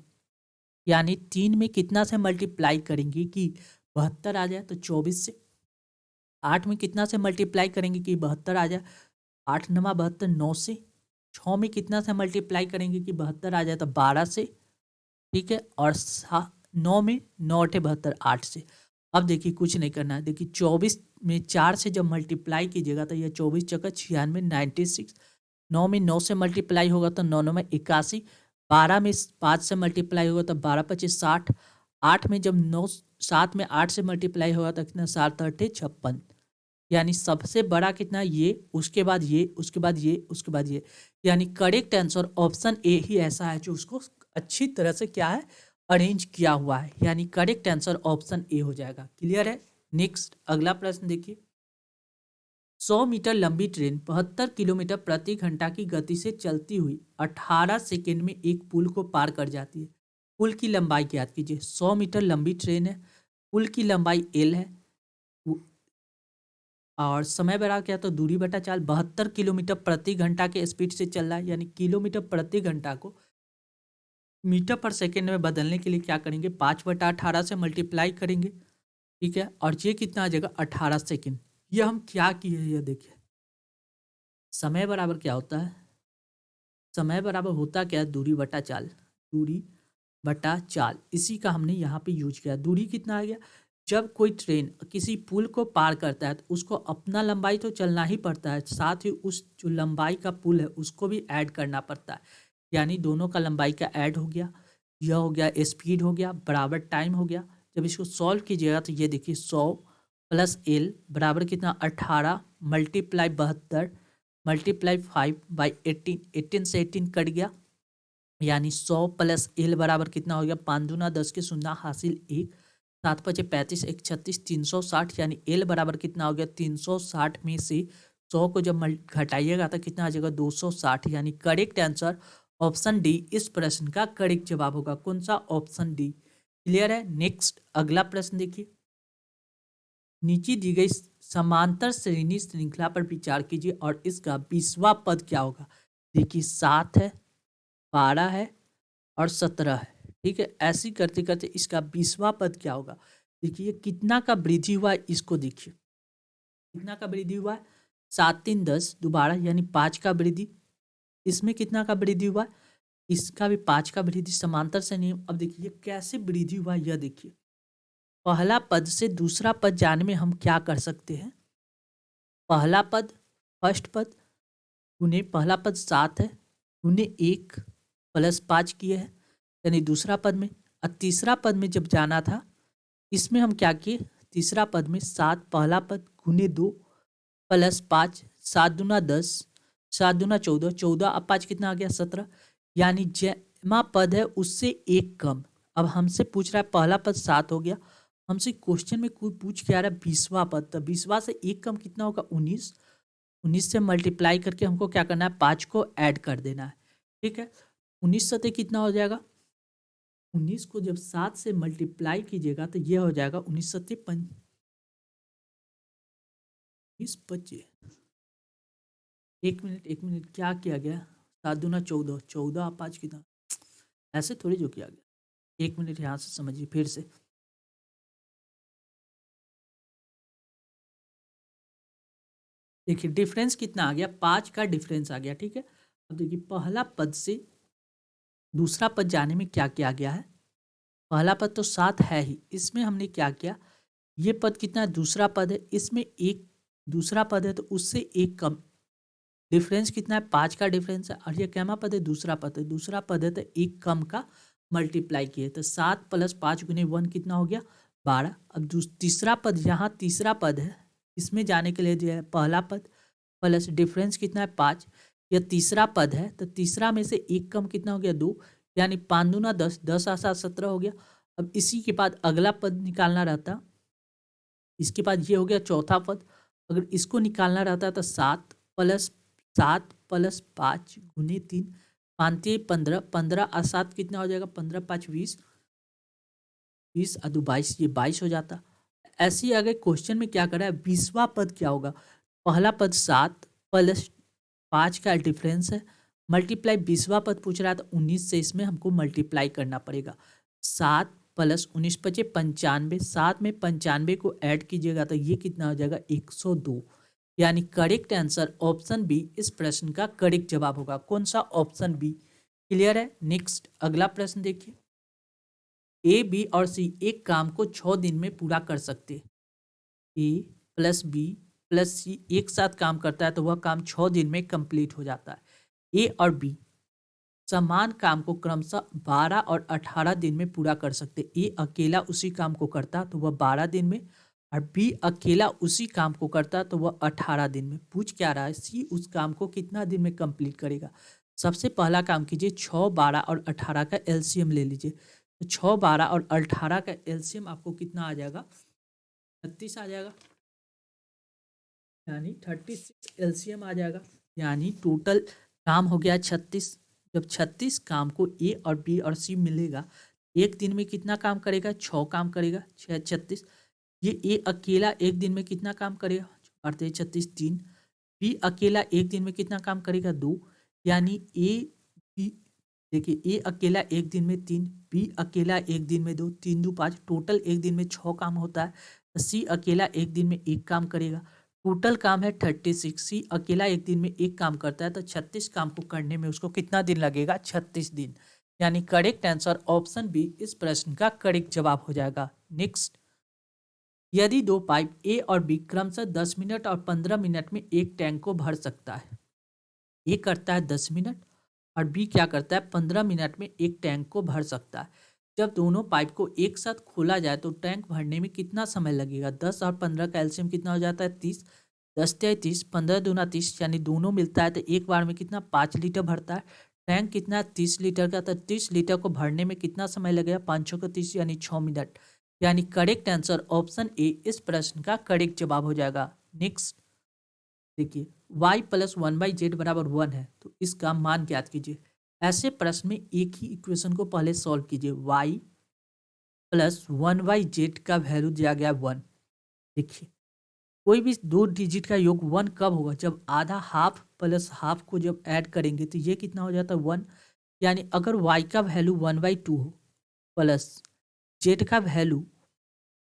यानी 3 में कितना से मल्टीप्लाई करेंगे कि 72 आ जाए? तो 24 से। 8 में कितना से मल्टीप्लाई करेंगे कि 72 आ जाए? 8 नमा 72, 9 से। 6 में कितना से मल्टीप्लाई करेंगे कि 72 आ जाए? तो 12 से, ठीक है। और 9 में 9 8 72, 8 से। अब देखिए कुछ नहीं करना है, देखिए 24 में 4 से जब मल्टीप्लाई कीजिएगा तो यह 24 चौका 96, 96। 9 में 9 से मल्टीप्लाई होगा तो 9 9 में 81। 12 में 5 से मल्टीप्लाई होगा तो 12 25 60। 8 में जब 9, 7 में 8 से मल्टीप्लाई होगा तो कितना? 7 8 56। यानी सबसे बड़ा कितना? ये, उसके बाद ये, उसके बाद ये, उसके बाद ये। यानी करेक्ट आंसर ऑप्शन ए ही ऐसा है जो उसको अच्छी तरह से क्या है, अरेंज किया हुआ है। यानी करेक्ट आंसर ऑप्शन ए हो जाएगा। क्लियर है? नेक्स्ट अगला प्रश्न देखिए, 100 मीटर लंबी ट्रेन 72 किलोमीटर प्रति घंटा की गति से चलती हुई 18 सेकेंड में एक पुल को पार कर जाती है। पुल की लंबाई ज्ञात कीजिए। 100 मीटर लंबी ट्रेन है, पुल की लंबाई एल है, और समय बड़ा क्या? तो दूरी बटा चाल। 72 किलोमीटर प्रति घंटा के स्पीड से चल रहा है, यानी किलोमीटर प्रति घंटा को मीटर पर सेकेंड में बदलने के लिए क्या करेंगे? 5/18 से मल्टीप्लाई करेंगे, ठीक है। और ये कितना आ जाएगा? 18 सेकेंड। ये हम क्या किए हैं, ये देखिए, समय बराबर क्या होता है? समय बराबर होता क्या है? दूरी बटा चाल। दूरी बटा चाल, इसी का हमने यहाँ पे यूज किया। दूरी कितना आ गया? जब कोई ट्रेन किसी पुल को पार करता है तो उसको अपना लंबाई तो चलना ही पड़ता है, साथ ही उस जो लंबाई का पुल है उसको भी ऐड करना पड़ता है। यानी दोनों का लंबाई का ऐड हो गया, यह हो गया स्पीड हो गया, बराबर टाइम हो गया। जब इसको सॉल्व कीजिएगा तो ये देखिए 100 प्लस एल बराबर कितना? 18 मल्टीप्लाई 72 मल्टीप्लाई 5/18, 18 से 18 कट गया, यानी 100 प्लस एल बराबर कितना हो गया? 5 दूना 10 के शून्य हासिल 1, 7 पचे 35, 1 36, 360। यानी एल बराबर कितना हो गया? 360 में से 100 को जब घटाइएगा तो कितना आ जाएगा? 260। यानी करेक्ट आंसर ऑप्शन डी इस प्रश्न का करेक्ट जवाब होगा। कौन सा? Option D. क्लियर है? नेक्स्ट अगला प्रश्न देखिए, नीचे दी गई समांतर श्रेणी श्रृंखला पर विचार कीजिए और इसका 20वां पद क्या होगा? देखिए 7 है, 12 है और 17 है, ठीक है। ऐसी करते करते इसका 20वां पद क्या होगा? देखिए कितना का वृद्धि हुआ है, इसको देखिए कितना का वृद्धि हुआ है। 7 3 10 दोबारा, यानी 5 का वृद्धि, इसमें कितना का वृद्धि हुआ, इसका भी 5 का वृद्धि, समांतर से नियम। अब देखिए कैसे वृद्धि हुआ, यह देखिए पहला पद से दूसरा पद जाने में हम क्या कर सकते हैं, पहला पद फर्स्ट पद गुने पहला पद 7 है गुने 1 प्लस 5 किए हैं, यानी दूसरा पद में। और तीसरा पद में जब जाना था इसमें हम क्या किए, तीसरा पद में 7 पहला पद गुने 2 प्लस 5, 7 दूना 10, 7 दूना 14, 14 अब 5 कितना आ गया 17, यानी जमा पद है उससे एक कम। अब हमसे पूछ रहा है पहला पद 7 हो गया, हमसे क्वेश्चन में कोई पूछ के आ रहा है 20वां पद, तो 20वां से एक कम कितना होगा 19, 19 से मल्टीप्लाई करके हमको क्या करना है 5 को ऐड कर देना है। ठीक है, 19 सते कितना हो जाएगा, 19 को जब 7 से मल्टीप्लाई कीजिएगा तो ये हो जाएगा 19 सते 25। एक मिनट क्या किया गया, 7 दूना 14, 14 और 5 कितना, ऐसे थोड़ी जो किया गया। एक मिनट यहाँ से समझिए फिर से। देखिए डिफरेंस कितना आ गया, 5 का डिफरेंस आ गया। ठीक है, अब देखिए पहला पद से दूसरा पद जाने में क्या किया गया है, पहला पद तो 7 है ही, इसमें हमने क्या किया, ये पद कितना है दूसरा पद है, इसमें एक दूसरा पद है तो उससे एक कम, डिफरेंस कितना है 5 का डिफरेंस है। और ये कैमा पद है दूसरा पद है, दूसरा पद है तो एक कम का मल्टीप्लाई किए तो 7 प्लस 5 गुने 1 कितना हो गया 12। अब तीसरा पद, यहाँ तीसरा पद है, इसमें जाने के लिए जो है पहला पद प्लस डिफरेंस कितना है 5, यह तीसरा पद है तो तीसरा में से एक कम कितना हो गया 2, यानी 5 दूना 10, 10 और 7 17 हो गया। अब इसी के बाद अगला पद निकालना रहता, इसके बाद ये हो गया चौथा पद, अगर इसको निकालना रहता तो 7 प्लस 5 गुने 3, 5 15, 15 और 7 कितना हो जाएगा 15 5 20, 20 और 2 22, ये 22 हो जाता। ऐसे ही आगे क्वेश्चन में क्या करा है 20वां पद क्या होगा, पहला पद 7 प्लस 5 का डिफरेंस है, मल्टीप्लाई 20वां पद पूछ रहा है तो 19 से इसमें हमको मल्टीप्लाई करना पड़ेगा। 7 प्लस 19 पचे 95, 7 में 95 को ऐड कीजिएगा तो ये कितना हो जाएगा 102, यानी करेक्ट आंसर ऑप्शन बी इस प्रश्न का करेक्ट जवाब होगा। कौन सा, ऑप्शन बी। क्लियर है। नेक्स्ट अगला प्रश्न देखिए, ए बी और सी एक काम को 6 दिन में पूरा कर सकते हैं। ए प्लस बी प्लस सी एक साथ काम करता है तो वह काम 6 दिन में कंप्लीट हो जाता है। ए और बी समान काम को क्रमशः 12 और 18 दिन में पूरा कर सकते। ए अकेला उसी काम को करता तो वह 12 दिन में, और बी अकेला उसी काम को करता तो वह 18 दिन में। पूछ क्या रहा है, सी उस काम को कितना दिन में कंप्लीट करेगा। सबसे पहला काम कीजिए, 6, 12 और 18 का एलसीएम ले लीजिए। तो 6, 12 और 18 का एलसीएम आपको कितना आ जाएगा 36 आ जाएगा, यानी 36 एलसीएम आ जाएगा, यानी टोटल काम हो गया 36। जब 36 काम को ए और बी और सी मिलेगा, एक दिन में कितना काम करेगा 6 काम करेगा, 6 36। ये ए अकेला एक दिन में कितना काम करेगा, अड़ते 36 3। बी अकेला एक दिन में कितना काम करेगा 2, यानी ए बी, देखिए ए अकेला एक दिन में 3, बी अकेला एक दिन में 2, 3 2 5, टोटल एक दिन में 6 काम होता है। सी अकेला एक दिन में एक काम करेगा, टोटल काम है 36। सी अकेला एक दिन में एक काम करता है तो 36 काम को करने में उसको कितना दिन लगेगा 36 दिन, यानी करेक्ट आंसर ऑप्शन बी इस प्रश्न का करेक्ट जवाब हो जाएगा। नेक्स्ट, यदि दो पाइप ए और बी क्रमशः 10 मिनट और 15 मिनट में एक टैंक को भर सकता है, ए करता है 10 मिनट और बी क्या करता है 15 मिनट में एक टैंक को भर सकता है। जब दोनों पाइप को एक साथ खोला जाए तो टैंक भरने में कितना समय लगेगा। 10 और 15 का एलसीएम कितना हो जाता है 30, 10 तिया 30, 15 दूना 30, यानी दोनों मिलता है तो एक बार में कितना 5 लीटर भरता है। टैंक कितना है 30 लीटर का, तो 30 लीटर को भरने में कितना समय लगेगा 5 को 30 यानी 6 मिनट, यानी करेक्ट आंसर ऑप्शन ए इस प्रश्न का करेक्ट जवाब हो जाएगा। नेक्स्ट देखिए, y प्लस 1/z बराबर 1 है तो इसका मान ज्ञात कीजिए। ऐसे प्रश्न में एक ही इक्वेशन को पहले सॉल्व कीजिए। y प्लस 1/z का वैल्यू दिया गया 1। देखिए कोई भी दो डिजिट का योग 1 कब होगा, जब आधा हाफ प्लस हाफ को जब ऐड करेंगे तो ये कितना हो जाता है 1, यानी अगर y का वैल्यू 1/2 हो प्लस z का वैल्यू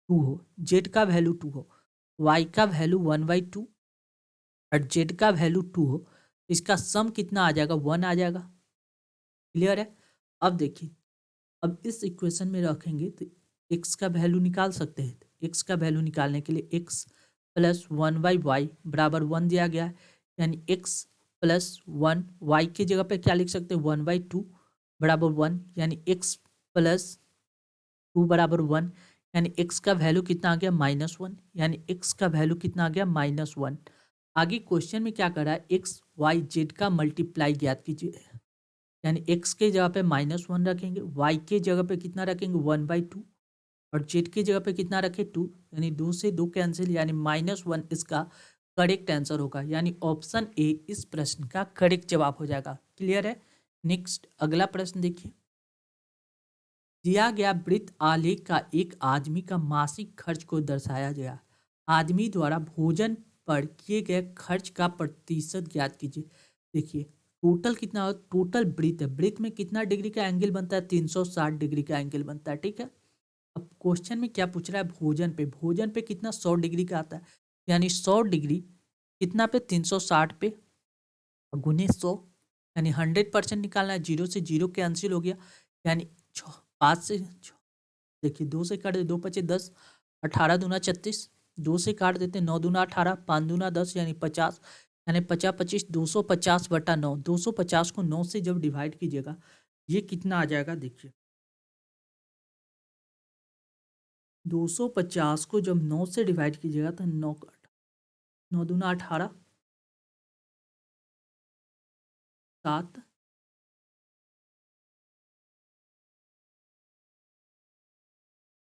2 हो, z का वैल्यू 2 हो, y का वैल्यू 1/2 और z का वैल्यू 2 हो, इसका सम कितना आ जाएगा, 1 आ जाएगा। क्लियर है। अब देखिए, अब इस इक्वेशन में रखेंगे तो x का वैल्यू निकाल सकते हैं। x का वैल्यू निकालने के लिए x प्लस 1/y बराबर 1 दिया गया है, यानी x प्लस 1 y की जगह पे क्या लिख सकते हैं, 1/2 बराबर 1, यानी x प्लस 2 बराबर 1, यानी x का वैल्यू कितना आ गया, -1, यानी x का वैल्यू कितना आ गया, -1। आगे क्वेश्चन में क्या कर रहा है, x y z का मल्टीप्लाई ज्ञात कीजिए, यानी x के जगह पे -1 रखेंगे, y के जगह पे कितना रखेंगे, 1/2, और z की जगह पे कितना रखे, 2, यानी 2 से 2 कैंसिल, यानी -1 इसका करेक्ट आंसर होगा, यानी ऑप्शन ए इस प्रश्न का करेक्ट जवाब हो जाएगा। क्लियर है। नेक्स्ट अगला प्रश्न देखिए, दिया गया वृत्त आलेख का एक आदमी का मासिक खर्च को दर्शाया गया। आदमी द्वारा भोजन पर किए गए खर्च का प्रतिशत ज्ञात कीजिए। देखिए टोटल कितना, टोटल वृत्त है, वृत्त में कितना डिग्री का एंगल बनता है, 360 डिग्री का एंगल बनता है। ठीक है। अब क्वेश्चन में क्या पूछ रहा है, भोजन पे, भोजन पे कितना 100 डिग्री का आता है, यानी 100 डिग्री कितना पे, 360 पे गुने 100, यानी 100% निकालना है, 0 से 0 कैंसिल हो गया, यानी 5 से देखिए 2 से काट दे, 2 पचे 10, 18 दूना 36, 2 से काट देते 9 दूना 18, 5 दूना 10, यानी 50, यानी 50 25 250/9, 250 को 9 से जब डिवाइड कीजिएगा ये कितना आ जाएगा, देखिए 250 को जब 9 से डिवाइड कीजिएगा तो 9 दूना 18, 7,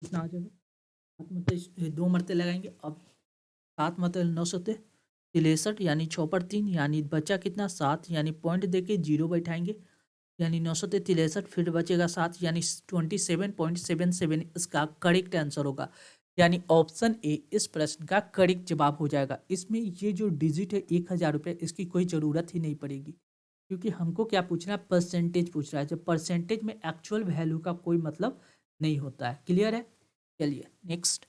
कितना आ जाएगा, 7 मतलब 2 मरते लगाएंगे, अब 7 मतलब 9 सत्ते 63, यानी 6 पर 3, यानी बचा कितना 7, यानी पॉइंट देके 0 बैठाएंगे, यानी 963, फिर बचेगा 7, यानी 27.77 इसका करेक्ट आंसर होगा, यानी ऑप्शन ए इस प्रश्न का करेक्ट जवाब हो जाएगा। इसमें ये जो डिजिट है 1000 रुपये, इसकी कोई ज़रूरत ही नहीं पड़ेगी, क्योंकि हमको क्या पूछना है, परसेंटेज पूछ रहा है, जब परसेंटेज में एक्चुअल वैल्यू का कोई मतलब नहीं होता है। क्लियर है। चलिए next.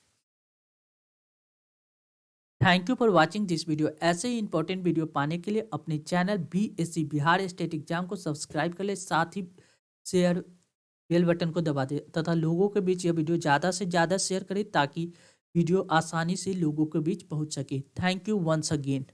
Thank you for watching this video. ऐसे ही इंपॉर्टेंट वीडियो पाने के लिए अपने channel BSc Bihar state exam को सब्सक्राइब कर ले, साथ ही शेयर बेल बटन को दबा दे तथा लोगों के बीच यह वीडियो ज़्यादा से ज़्यादा शेयर करें ताकि वीडियो आसानी से लोगों के बीच पहुंच सके। Thank you once again.